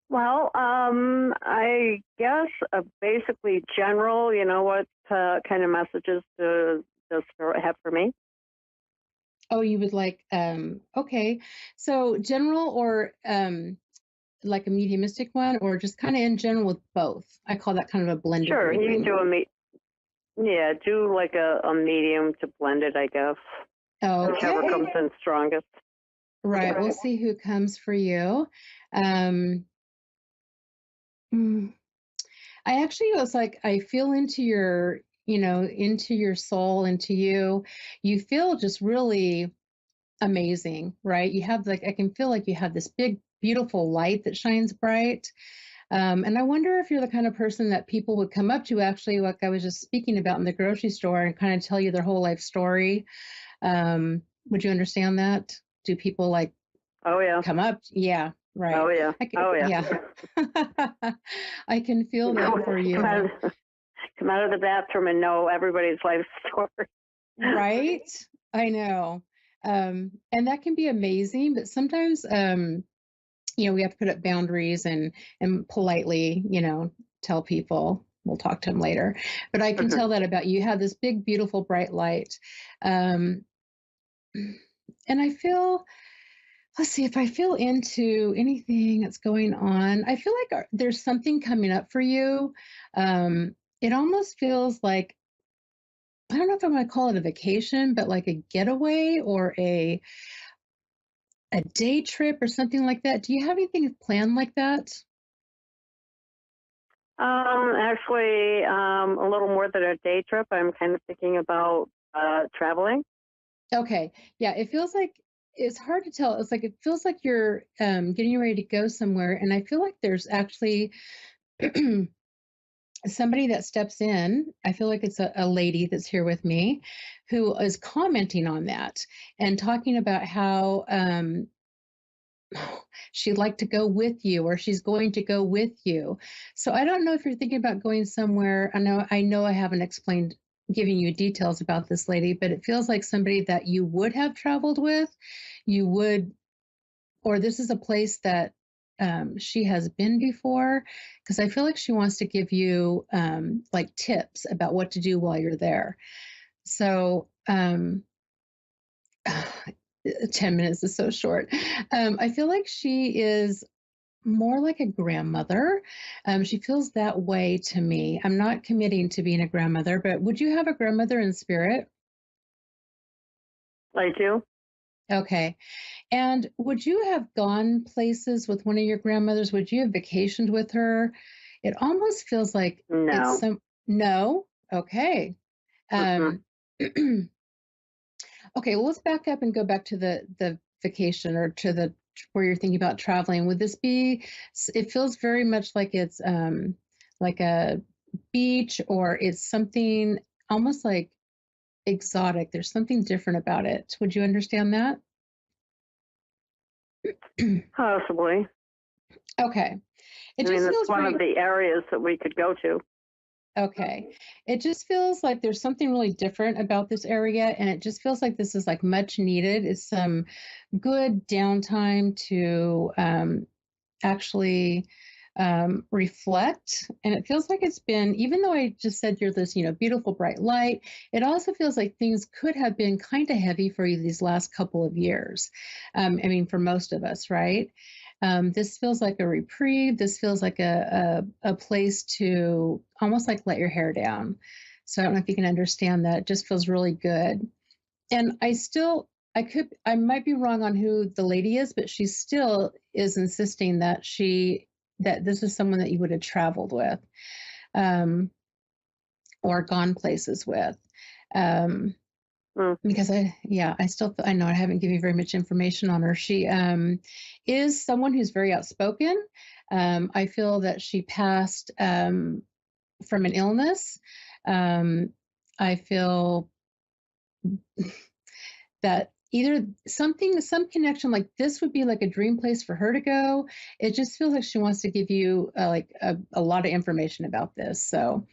G: Well, I guess basically general, what kind of messages does Spirit have for me?
H: Oh, you would like, okay. So general or like a mediumistic one or just kind of in general with both? I call that kind of a blended
G: Sure, you
H: reading.
G: can do do like a medium to blend it, I guess.
H: Okay.
G: Whichever comes in strongest.
H: Right. We'll see who comes for you. I actually was like, I feel into your, into your soul, into you. You feel just really amazing, right? You have I can feel like you have this big, beautiful light that shines bright. And I wonder if you're the kind of person that people would come up to, actually, like I was just speaking about in the grocery store, and kind of tell you their whole life story. Would you understand that? Do people
G: Oh, yeah.
H: come up? Yeah. right.
B: Oh yeah. Oh yeah.
H: Yeah. I can feel that for you.
B: Come out of the bathroom and know everybody's life story.
H: Right? I know. And that can be amazing, but sometimes, we have to put up boundaries and politely, tell people we'll talk to them later. But I can tell that about you. You have this big, beautiful, bright light. And I feel, let's see, if I feel into anything that's going on, I feel like there's something coming up for you. It almost feels like, I don't know if I want to call it a vacation, but like a getaway or a day trip or something like that. Do you have anything planned like that?
B: Actually, a little more than a day trip. I'm kind of thinking about traveling.
H: Okay. Yeah, it feels like it's hard to tell. It's like it feels like you're getting ready to go somewhere, and I feel like there's actually somebody that steps in. I feel like it's a lady that's here with me who is commenting on that and talking about how she'd like to go with you or she's going to go with you. So I don't know if you're thinking about going somewhere. I know I haven't explained giving you details about this lady, but it feels like somebody that you would have traveled with, you would, or this is a place that she has been before, because I feel like she wants to give you like tips about what to do while you're there. So 10 minutes is so short. I feel like she is more like a grandmother. She feels that way to me. I'm not committing to being a grandmother, but would you have a grandmother in spirit?
B: I do.
H: Okay. And would you have gone places with one of your grandmothers? Would you have vacationed with her? It almost feels like
B: No.
H: No? Okay. Um, okay, well, let's back up and go back to the vacation or to the where you're thinking about traveling. Would this be, it feels very much like it's like a beach or it's something almost like exotic. There's something different about it. Would you understand that?
B: Possibly.
H: Okay. It
B: I mean,
H: just
B: it's
H: feels
B: one
H: very,
B: of the areas that we could go to.
H: okay. It just feels like there's something really different about this area, and it just feels like this is like much needed. It's some good downtime to actually reflect. And it feels like it's been, even though I just said you're this, beautiful, bright light, it also feels like things could have been kind of heavy for you these last couple of years. I mean, for most of us, right? This feels like a reprieve. This feels like a place to almost like let your hair down. So I don't know if you can understand that. It just feels really good. And I might be wrong on who the lady is, but she still is insisting that this is someone that you would have traveled with, or gone places with. Because I know I haven't given you very much information on her. She is someone who's very outspoken. I feel that she passed from an illness. I feel that either some connection like this would be like a dream place for her to go. It just feels like she wants to give you like a lot of information about this. So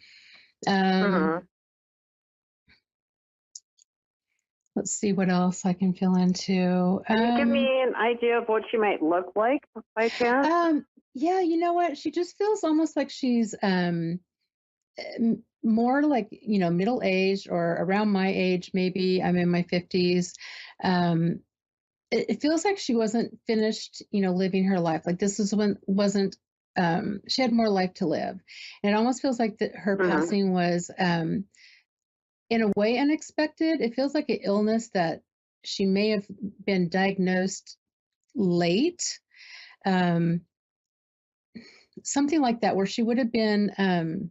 H: let's see what else I can fill into.
B: Can you give me an idea of what she might look like by chance?
H: Yeah, you know what? She just feels almost like she's more like, middle-aged or around my age, maybe. I'm in my 50s. It feels like she wasn't finished, living her life. Like this wasn't, she had more life to live. And it almost feels like that her passing was, in a way, unexpected. It feels like an illness that she may have been diagnosed late. Something like that, where she would have been,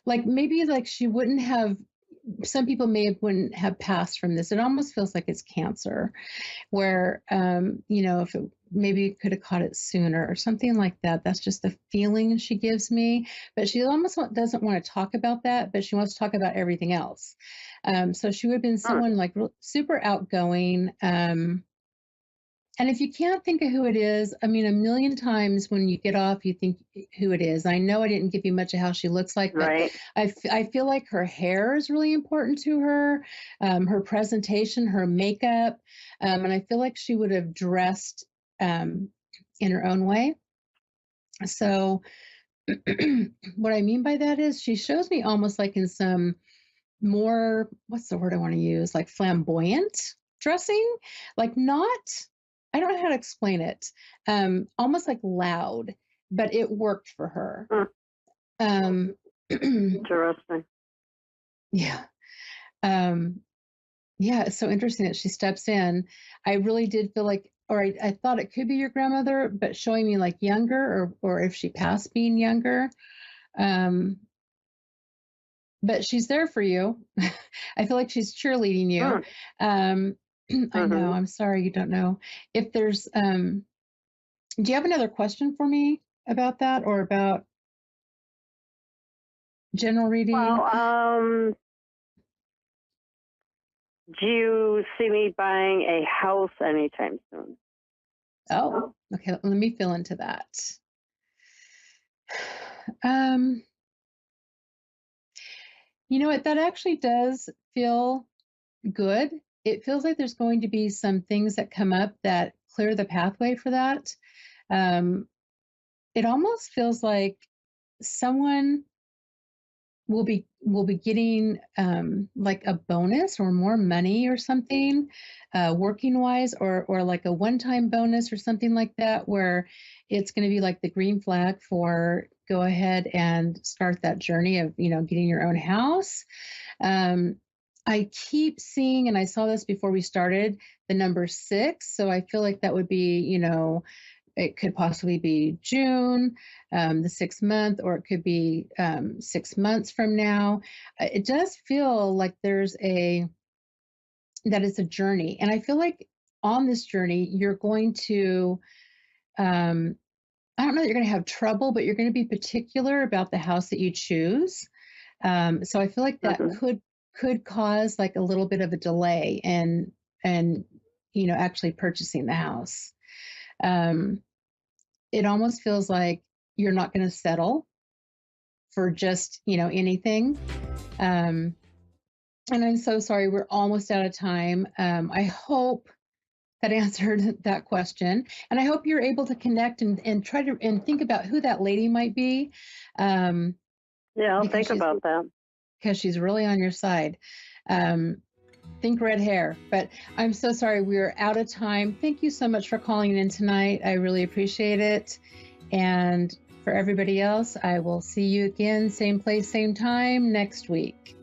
H: like maybe like she wouldn't have some people wouldn't have passed from this. It almost feels like it's cancer, where, if it maybe could have caught it sooner or something like that. That's just the feeling she gives me. But she almost doesn't want to talk about that, but she wants to talk about everything else. So she would have been someone like super outgoing. And if you can't think of who it is, I mean, a million times when you get off, you think who it is. I know I didn't give you much of how she looks like, but
B: Right.
H: I feel like her hair is really important to her, her presentation, her makeup. And I feel like she would have dressed in her own way. So what I mean by that is she shows me almost like in some more, what's the word I want to use? Like flamboyant dressing, like not, I don't know how to explain it. Almost like loud, but it worked for her.
B: Interesting.
H: Yeah. Yeah, it's so interesting that she steps in. I really did feel like, or I thought it could be your grandmother, but showing me like younger, or if she passed being younger. But she's there for you. I feel like she's cheerleading you. I know. I'm sorry you don't know. If there's, do you have another question for me about that, or about general reading?
B: Well, do you see me buying a house anytime soon?
H: Oh, okay. Let me fill into that. You know what? That actually does feel good. It feels like there's going to be some things that come up that clear the pathway for that. It almost feels like someone will be getting like a bonus or more money or something, working wise, or like a one-time bonus or something like that, where it's going to be like the green flag for go ahead and start that journey of getting your own house. I keep seeing, and I saw this before we started, the number 6. So I feel like that would be, it could possibly be June, the 6th month, or it could be 6 months from now. It does feel like that is a journey. And I feel like on this journey, you're going to, I don't know that you're going to have trouble, but you're going to be particular about the house that you choose. So I feel like that could cause like a little bit of a delay and actually purchasing the house. It almost feels like you're not going to settle for just anything. And I'm so sorry, we're almost out of time. I hope that answered that question, and I hope you're able to connect and try to think about who that lady might be.
B: Yeah, I'll think about that.
H: Because she's really on your side. Think red hair, but I'm so sorry we're out of time. Thank you so much for calling in tonight. I really appreciate it. And for everybody else, I will see you again, same place, same time next week.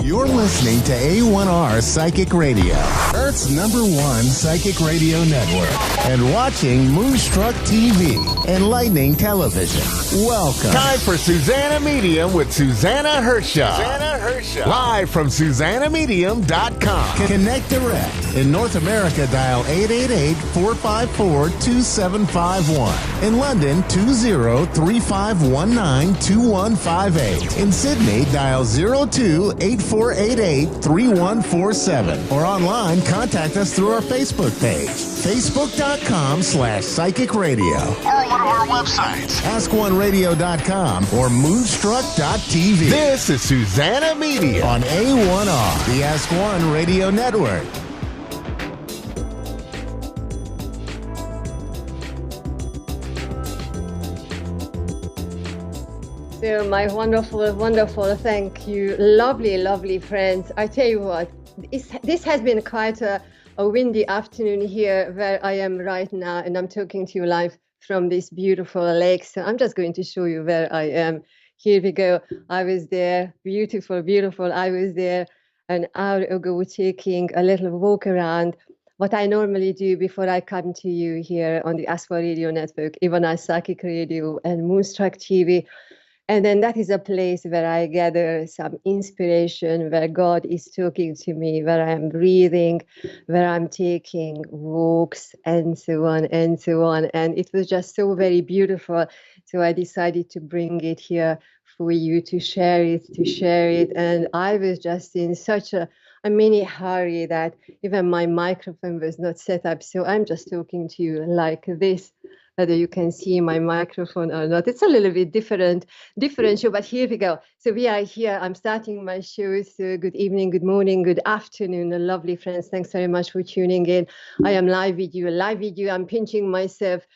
E: You're listening to A1R Psychic Radio, Earth's #1 psychic radio network, and watching Moonstruck TV, Enlightening Television. Welcome. Time for Susanna Medium with Susanna Hershaw. Live from SusannaMedium.com. Connect direct. In North America, dial 888-454-2751. In London, 20-3519-2158. In Sydney, dial 02-8488-3147. Or online, contact us through our Facebook page, facebook.com/psychic radio. Or one of our websites, askoneradio.com or moonstruck.tv. This is Susanna Media on A1R, the Ask One Radio Network.
I: So my wonderful, thank you, lovely friends. I tell you what, this has been quite a windy afternoon here where I am right now, and I'm talking to you live from this beautiful lake. So I'm just going to show you where I am. Here we go. I was there, beautiful. I was there an hour ago taking a little walk around. What I normally do before I come to you here on the Ask One Radio Network, A1R Psychic Radio and Moonstruck TV. And then that is a place where I gather some inspiration, where God is talking to me, where I'm breathing, where I'm taking walks, and so on and so on. And it was just so very beautiful. So I decided to bring it here for you to share it. And I was just in such a mini hurry that even my microphone was not set up. So I'm just talking to you like this. Whether you can see my microphone or not. It's a little bit different show, but here we go. So we are here. I'm starting my show. So good evening, good morning, good afternoon, lovely friends. Thanks very much for tuning in. I am live with you. I'm pinching myself.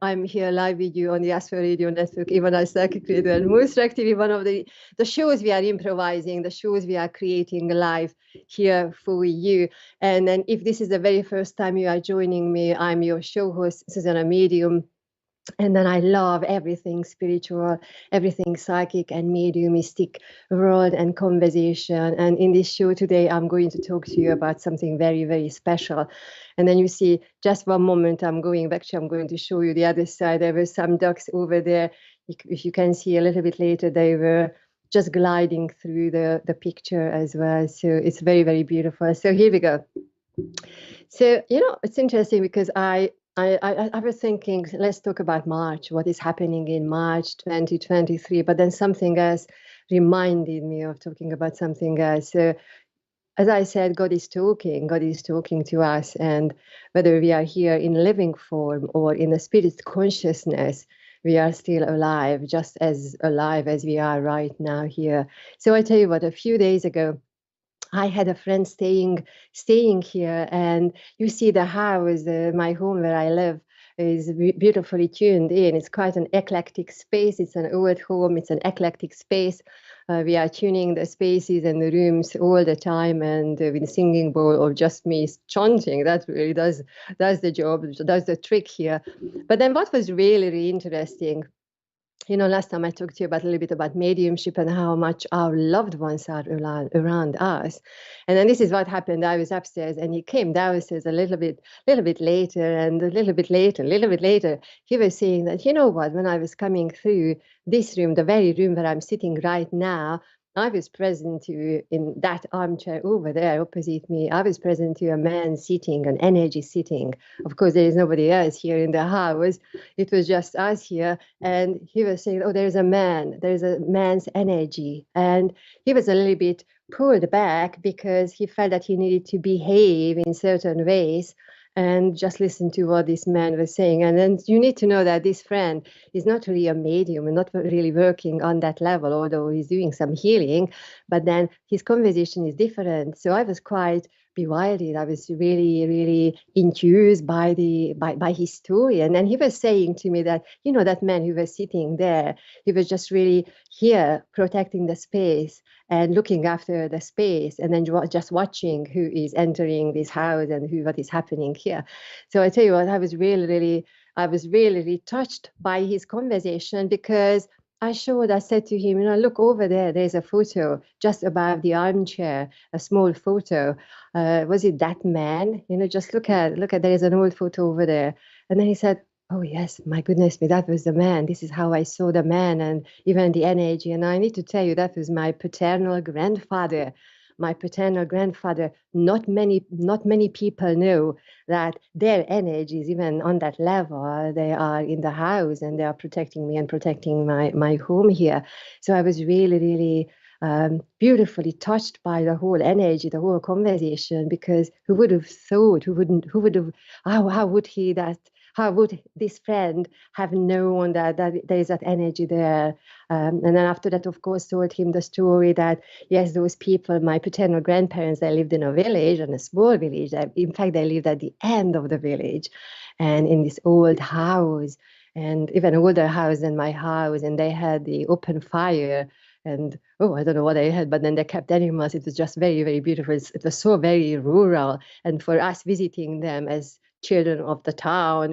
I: I'm here live with you on the Ask One Radio Network, A1R Psychic Radio and Moonstruck TV, one of the shows we are improvising, the shows we are creating live here for you. And then if this is the very first time you are joining me, I'm your show host, Susanna Medium. And then I love everything spiritual, everything psychic and mediumistic world and conversation. And in this show today, I'm going to talk to you about something very, very special. And then you see, just one moment, I'm going to show you the other side. There were some ducks over there. If you can see a little bit later, they were just gliding through the picture as well. So it's very, very beautiful. So here we go. So, it's interesting because I was thinking, let's talk about March, what is happening in March 2023, but then something else reminded me of talking about something else. So, as I said, God is talking to us, and whether we are here in living form or in a spirit consciousness, we are still alive, just as alive as we are right now here. So I tell you what, a few days ago, I had a friend staying here, and you see the house, my home where I live, is beautifully tuned in. It's quite an eclectic space. It's an old home. It's an eclectic space. We are tuning the spaces and the rooms all the time, and with a singing bowl or just me chanting, that really does the job, does the trick here. But then what was really, really interesting, last time I talked to you a little bit about mediumship and how much our loved ones are around us. And then this is what happened. I was upstairs and he came downstairs a little bit later, and a little bit later, he was saying that, you know what, when I was coming through this room, the very room where I'm sitting right now, I was present to, in that armchair over there opposite me, I was present to a man sitting, an energy sitting. Of course, there is nobody else here in the house. It was just us here. And he was saying, oh, there's a man's energy. And he was a little bit pulled back because he felt that he needed to behave in certain ways and just listen to what this man was saying. And then you need to know that this friend is not really a medium and not really working on that level, although he's doing some healing, but then his conversation is different. So I was quite bewildered. I was really, really enthused by his story. And then he was saying to me that, that man who was sitting there, he was just really here protecting the space and looking after the space, and then just watching who is entering this house and what is happening here. So I tell you what, I was really, really touched by his conversation, because I said to him, look over there, there's a photo just above the armchair, a small photo. Was it that man? Just look at, there's an old photo over there. And then he said, oh yes, my goodness me, that was the man. This is how I saw the man and even the energy. And I need to tell you, that was my paternal grandfather. My paternal grandfather. Not many people know that their energy is even on that level. They are in the house and they are protecting me and protecting my home here. So I was really, really beautifully touched by the whole energy, the whole conversation, because who would have thought, who would have, how would this friend have known that there is that energy there? And then after that, of course, told him the story that, yes, those people, my paternal grandparents, they lived in a village, in a small village. In fact, they lived at the end of the village and in this old house, and even older house than my house. And they had the open fire. And I don't know what they had, but then they kept animals. It was just very, very beautiful. It was so very rural. And for us visiting them as children of the town,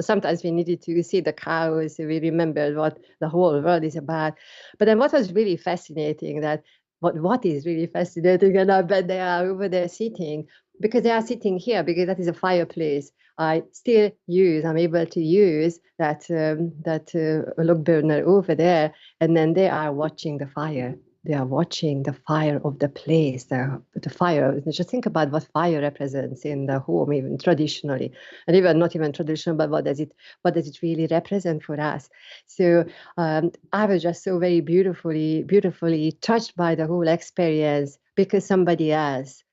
I: sometimes we needed to see the cows. So we remembered what the whole world is about. But then what was really fascinating, what is really fascinating, and I bet they are over there sitting, because they are sitting here, because that is a fireplace. I'm able to use that log burner over there, and then they are watching the fire. They are watching the fire of the place, the fire. Just think about what fire represents in the home, even traditionally, and even not even traditional, but what does it really represent for us? So I was just so very beautifully touched by the whole experience, because somebody else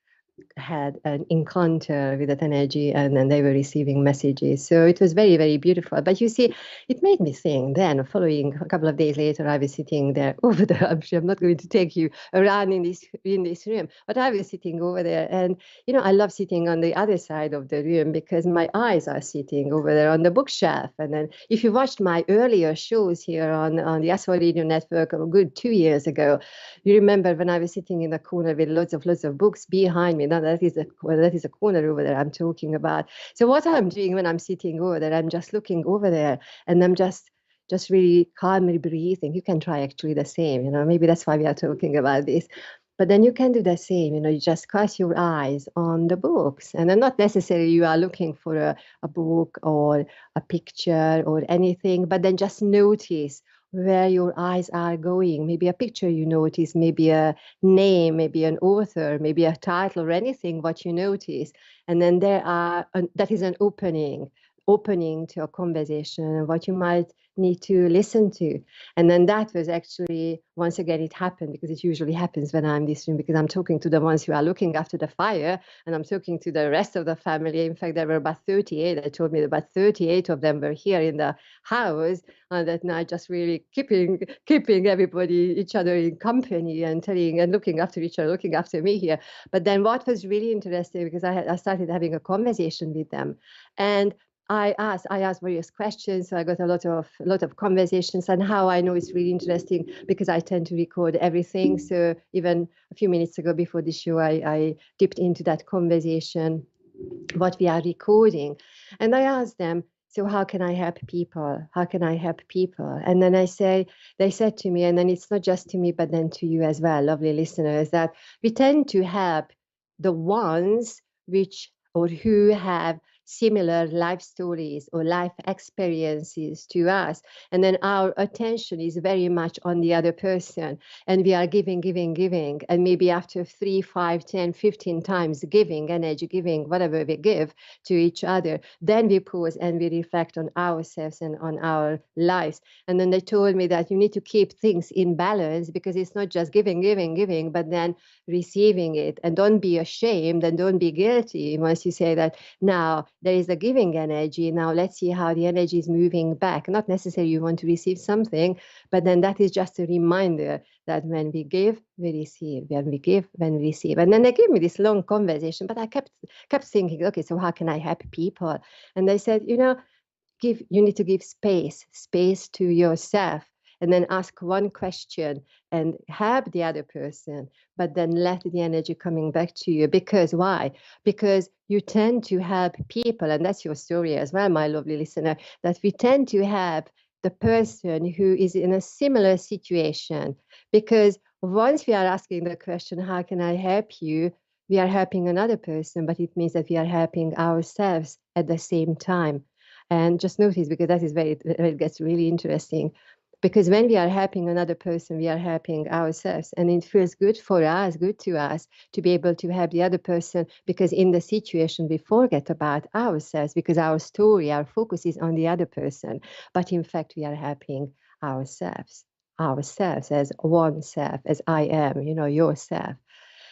I: had an encounter with that energy, and then they were receiving messages. So it was very, very beautiful. But you see, it made me think then, following a couple of days later, I was sitting there over there. I'm not going to take you around in this room, but I was sitting over there. And, I love sitting on the other side of the room, because my eyes are sitting over there on the bookshelf. And then if you watched my earlier shows here on the A1R Radio Network a good 2 years ago, you remember when I was sitting in the corner with lots of books behind me. Now that is a corner over there I'm talking about. So what I'm doing when I'm sitting over there, I'm just looking over there, and I'm just really calmly breathing. You can try actually the same. Maybe that's why we are talking about this. But then you can do the same. You just cast your eyes on the books, and then not necessarily you are looking for a book or a picture or anything, but then just notice where your eyes are going. Maybe a picture you notice, maybe a name, maybe an author, maybe a title or anything, what you notice. And then that is an opening to a conversation, what you might need to listen to. And then that was actually, once again, it happened, because it usually happens when I'm in this room, because I'm talking to the ones who are looking after the fire, and I'm talking to the rest of the family. In fact, there were about 38. They told me about 38 of them were here in the house, and that night, just really keeping everybody, each other in company, and telling and looking after each other, looking after me here. But then what was really interesting, because I started having a conversation with them, and I asked various questions. So I got a lot of conversations, and how I know it's really interesting, because I tend to record everything. So even a few minutes ago before the show, I dipped into that conversation, what we are recording, and I asked them, so how can I help people? How can I help people? And then they said to me, and then it's not just to me, but then to you as well, lovely listeners, that we tend to help the ones who have similar life stories or life experiences to us. And then our attention is very much on the other person. And we are giving. And maybe after 3, 5, 10, 15 times giving, energy giving, whatever we give to each other, then we pause and we reflect on ourselves and on our lives. And then they told me that you need to keep things in balance, because it's not just giving, but then receiving it. And don't be ashamed and don't be guilty once you say that, now there is a giving energy. Now let's see how the energy is moving back. Not necessarily you want to receive something, but then that is just a reminder that when we give, we receive. When we give, when we receive. And then they gave me this long conversation, but I kept thinking, okay, so how can I help people? And they said, you need to give space to yourself, and then ask one question and help the other person, but then let the energy coming back to you. Because why? Because you tend to help people, and that's your story as well, my lovely listener, that we tend to help the person who is in a similar situation. Because once we are asking the question, how can I help you? We are helping another person, but it means that we are helping ourselves at the same time. And just notice, because that is where it gets really interesting. Because when we are helping another person, we are helping ourselves. And it feels good for us, good to us, to be able to help the other person, because in the situation, we forget about ourselves, because our story, our focus is on the other person. But in fact, we are helping ourselves as oneself, as I am, yourself.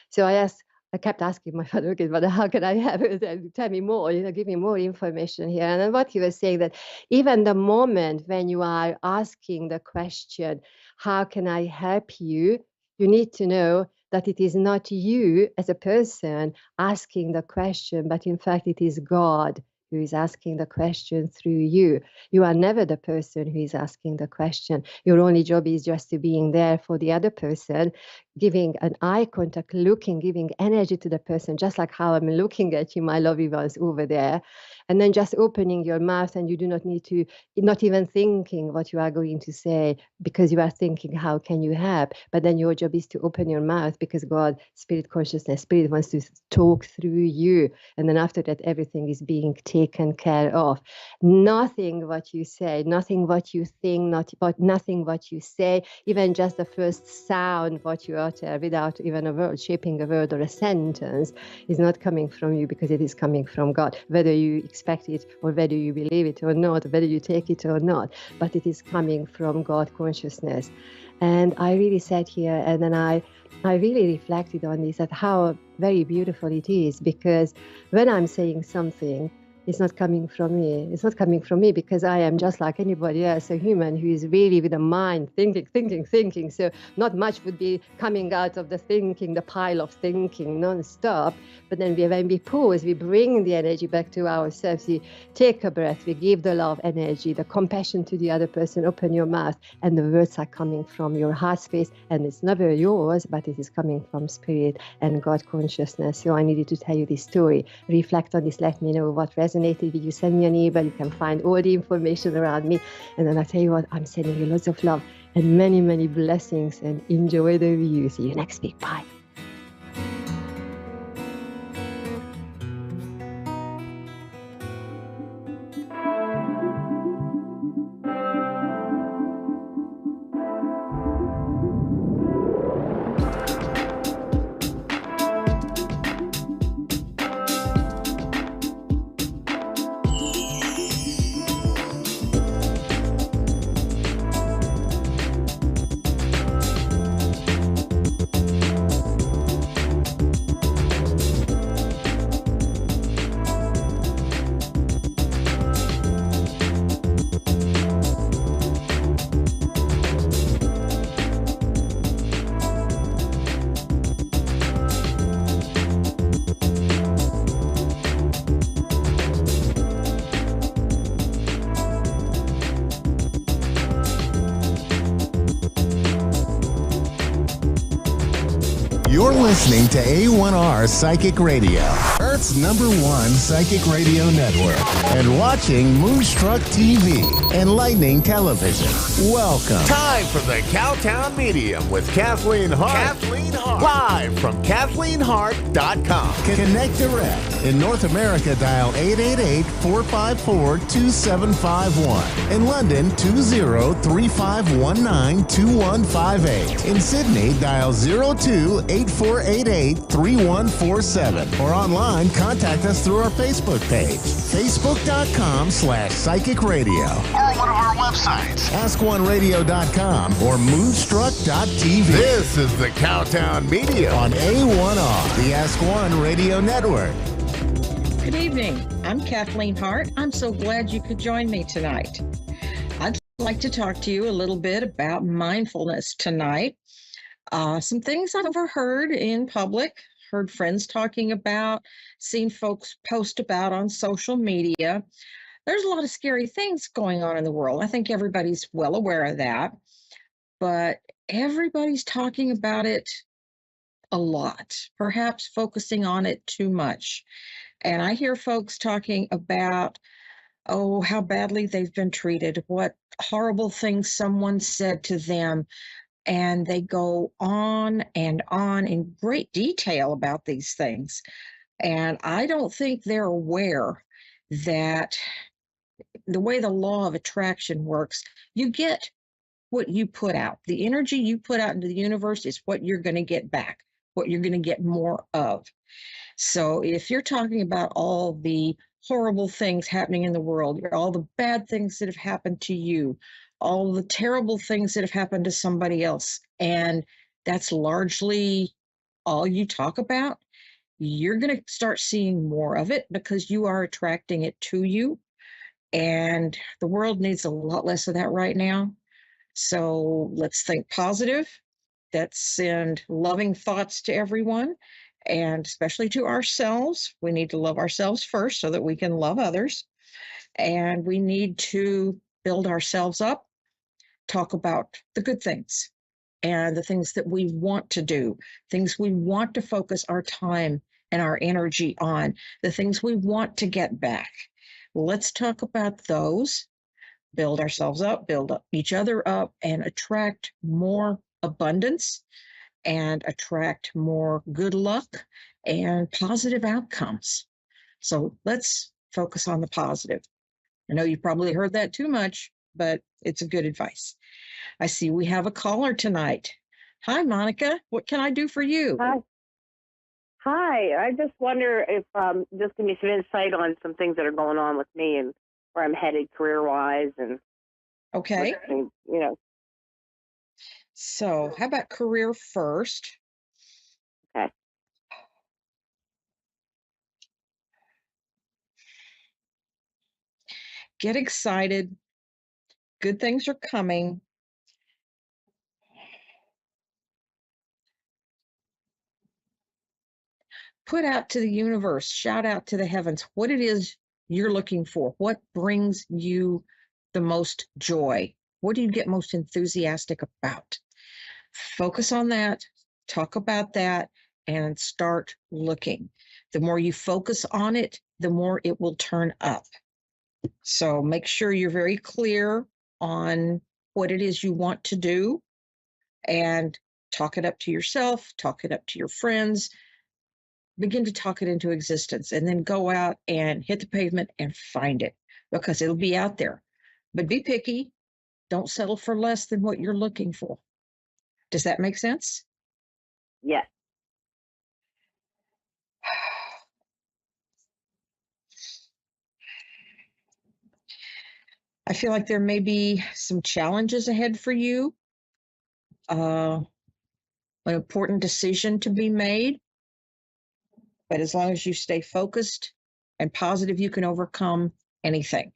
I: So I kept asking my father, okay, but how can I have it? Tell me more, give me more information here. And then what he was saying, that even the moment when you are asking the question, how can I help you? You need to know that it is not you as a person asking the question, but in fact, it is God who is asking the question through you. You are never the person who is asking the question. Your only job is just to being there for the other person, giving an eye contact, looking, giving energy to the person, just like how I'm looking at you, my lovely ones over there. And then just opening your mouth, and you do not need to, not even thinking what you are going to say, because you are thinking, how can you help? But then your job is to open your mouth, because God, spirit consciousness, spirit wants to talk through you. And then after that, everything is being taken care of. Nothing what you say, nothing what you think, nothing what you say, even just the first sound what you utter without even a word, shaping a word or a sentence, is not coming from you, because it is coming from God, whether you expect it or whether you believe it or not, whether you take it or not, but it is coming from God consciousness. And I really sat here, and then I really reflected on this, at how very beautiful it is, because when I'm saying something, it's not coming from me. It's not coming from me, because I am just like anybody else, a human who is really with a mind thinking. So not much would be coming out of the thinking, the pile of thinking non-stop. But then when we pause, we bring the energy back to ourselves. We take a breath, we give the love energy, the compassion to the other person, open your mouth, and the words are coming from your heart space. And it's never yours, but it is coming from spirit and God consciousness. So I needed to tell you this story. Reflect on this, let me know what resonated with you. Send me an email, you can find all the information around me. And then I tell you what, I'm sending you lots of love and many, many blessings, and enjoy the view. See you next week. Bye.
E: You're listening to A1R Psychic Radio, Earth's #1 psychic radio network, and watching Moonstruck TV, Enlightening Television. Welcome. Time for the Cowtown Medium with Kathleen Hart. Live from KathleenHart.com. Connect direct. In North America, dial 888-454-2751. In London, 20-3519-2158. In Sydney, dial 02-8488-3147. Or online, contact us through our Facebook page, facebook.com/psychic radio. Or one of our websites, askoneradio.com or moonstruck.tv. This is the Cowtown Media on A1R, the Ask One Radio Network.
J: Good evening. I'm Kathleen Hart. I'm so glad you could join me tonight. I'd like to talk to you a little bit about mindfulness tonight. Some things I've overheard in public, heard friends talking about, seen folks post about on social media. There's a lot of scary things going on in the world. I think everybody's well aware of that, but everybody's talking about it a lot, perhaps focusing on it too much. And I hear folks talking about oh, how badly they've been treated, what horrible things someone said to them. And they go on in great detail about these things. And I don't think they're aware that the way the law of attraction works, you get what you put out. The energy you put out into the universe is what you're going to get back, what you're going to get more of. So if you're talking about all the horrible things happening in the world, all the bad things that have happened to you, all the terrible things that have happened to somebody else, and that's largely all you talk about, you're going to start seeing more of it because you are attracting it to you. And the world needs a lot less of that right now. So let's think positive. Let's send loving thoughts to everyone, and especially to ourselves. We need to love ourselves first so that we can love others. And we need to build ourselves up, talk about the good things and the things that we want to do, things we want to focus our time and our energy on, the things we want to get back. Let's talk about those, build ourselves up, build up each other up, and attract more abundance and attract more good luck and positive outcomes. So let's focus on the positive. I know you probably heard that too much, but it's a good advice. I see we have a caller tonight. Hi, Monica. What can I do for you?
K: Hi. Hi. I just wonder if just give me some insight on some things that are going on with me and where I'm headed career-wise and
J: Okay.
K: you know.
J: So how about career first?
K: Okay.
J: Get excited. Good things are coming. Put out to the universe, shout out to the heavens what it is you're looking for. What brings you the most joy? What do you get most enthusiastic about? Focus on that, talk about that, and start looking. The more you focus on it, the more it will turn up. So make sure you're very clear on what it is you want to do and talk it up to yourself, talk it up to your friends, begin to talk it into existence, and then go out and hit the pavement and find it because it'll be out there. But be picky. Don't settle for less than what you're looking for. Does that make sense?
K: Yes.
J: I feel like there may be some challenges ahead for you, an important decision to be made. But as long as you stay focused and positive, you can overcome anything.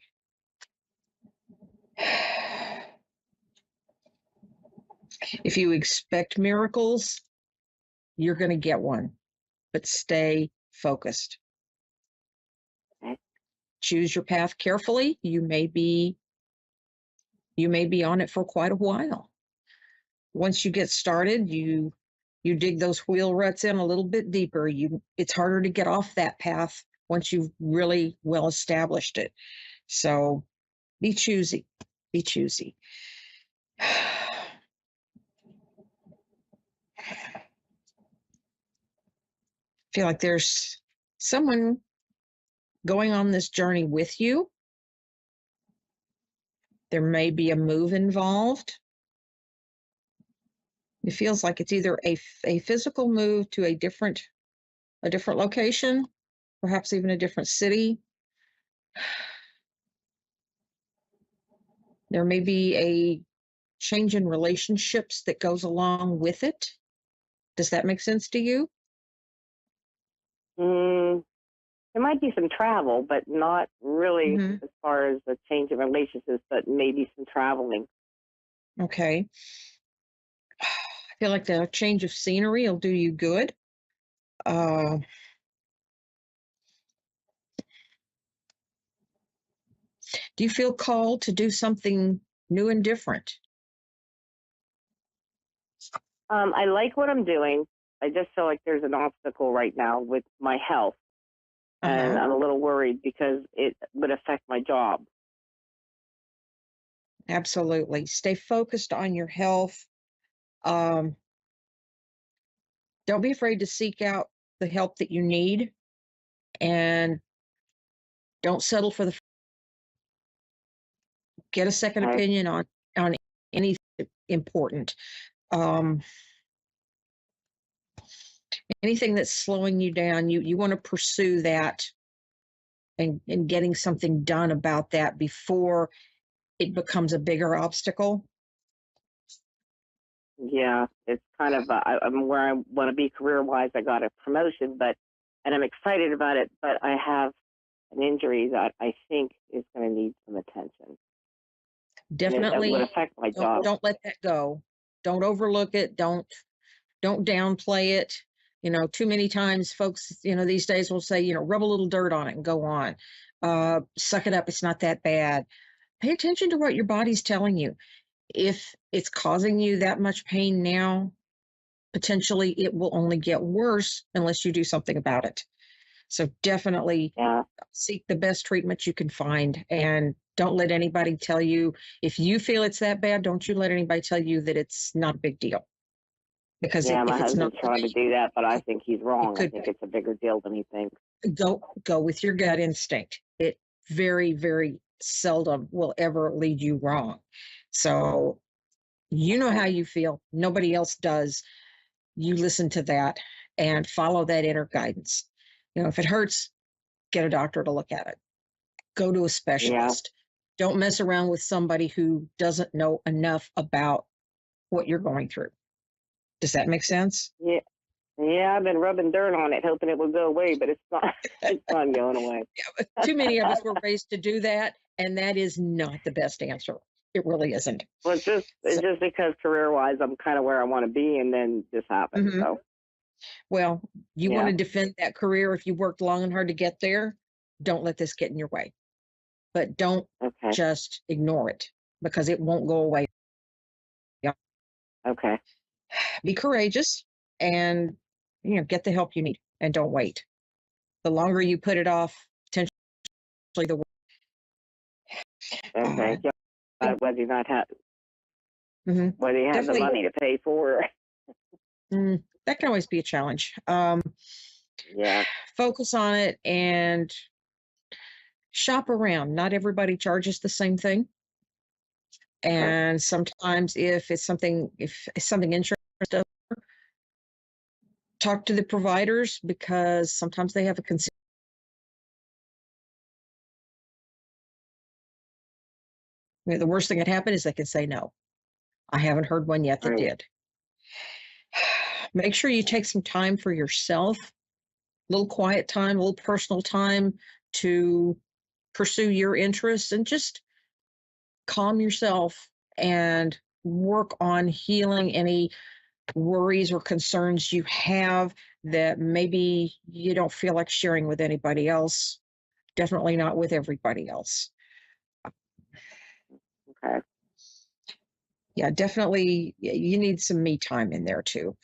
J: If you expect miracles, you're going to get one, but stay focused. Choose your path carefully. You may be on it for quite a while. Once you get started, you dig those wheel ruts in a little bit deeper. It's harder to get off that path once you've really well established it. So be choosy. Be choosy. Feel like there's someone going on this journey with you. There may be a move involved. It feels like it's either a physical move to a different location, perhaps even a different city. There may be a change in relationships that goes along with it. Does that make sense to you?
K: There might be some travel, but not really as far as a change of relationships, but maybe some traveling.
J: Okay. I feel like the change of scenery will do you good. Do you feel called to do something new and different?
K: I like what I'm doing. I just feel like there's an obstacle right now with my health. and I'm a little worried because it would affect my job.
J: Absolutely. Stay focused on your health. Don't be afraid to seek out the help that you need, and don't settle for get a second opinion on anything important. Anything that's slowing you down, you want to pursue that and getting something done about that before it becomes a bigger obstacle.
K: Yeah, it's kind of I'm where I want to be career-wise. I got a promotion, and I'm excited about it, but I have an injury that I think is going to need some attention.
J: Definitely
K: it would affect my job.
J: Don't let that go. Don't overlook it. Don't downplay it. Too many times folks, these days will say, rub a little dirt on it and go on. Suck it up. It's not that bad. Pay attention to what your body's telling you. If it's causing you that much pain now, potentially it will only get worse unless you do something about it. So definitely seek the best treatment you can find, and don't let anybody tell you, if you feel it's that bad, don't you let anybody tell you that it's not a big deal. Because
K: my
J: if it's
K: husband's
J: not
K: trying to do that, but I think he's wrong. I think it's a bigger deal than he thinks.
J: Go with your gut instinct. It very, very seldom will ever lead you wrong. So you know how you feel. Nobody else does. You listen to that and follow that inner guidance. If it hurts, get a doctor to look at it. Go to a specialist. Don't mess around with somebody who doesn't know enough about what you're going through. Does that make sense?
K: Yeah. Yeah, I've been rubbing dirt on it, hoping it would go away, but it's not. It's not going away.
J: Too many of us were raised to do that, and that is not the best answer. It really isn't.
K: Well, it's just because career-wise, I'm kind of where I want to be, and then this happened.
J: Mm-hmm.
K: So,
J: well, you want to defend that career. If you worked long and hard to get there, don't let this get in your way. But don't just ignore it, because it won't go away. Yeah.
K: Okay.
J: Be courageous and get the help you need, and don't wait. The longer you put it off, potentially the worse.
K: Okay. Whether you not have, whether you have the
J: Definitely.
K: money to pay for.
J: That can always be a challenge. Focus on it and shop around. Not everybody charges the same thing. And sometimes if it's something insurance does, talk to the providers, because sometimes they have a the worst thing that can happen is they can say no. I haven't heard one yet that did. Make sure you take some time for yourself, a little quiet time, a little personal time to pursue your interests, and just calm yourself and work on healing any worries or concerns you have that maybe you don't feel like sharing with anybody else. Definitely not with everybody else.
K: Okay.
J: Yeah, definitely. You need some me time in there too.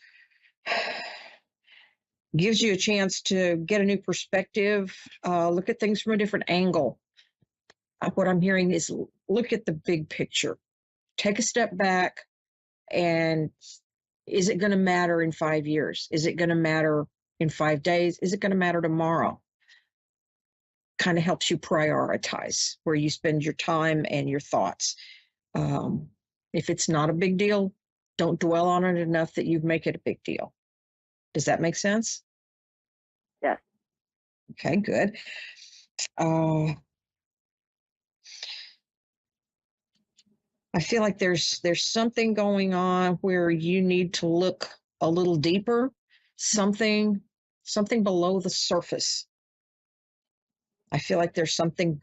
J: Gives you a chance to get a new perspective, look at things from a different angle. What I'm hearing is look at the big picture. Take a step back, and is it going to matter in 5 years? Is it going to matter in 5 days? Is it going to matter tomorrow? Kind of helps you prioritize where you spend your time and your thoughts. If it's not a big deal, don't dwell on it enough that you make it a big deal. Does that make sense?
K: Yes.
J: Okay, good. I feel like there's something going on where you need to look a little deeper, something below the surface. I feel like there's something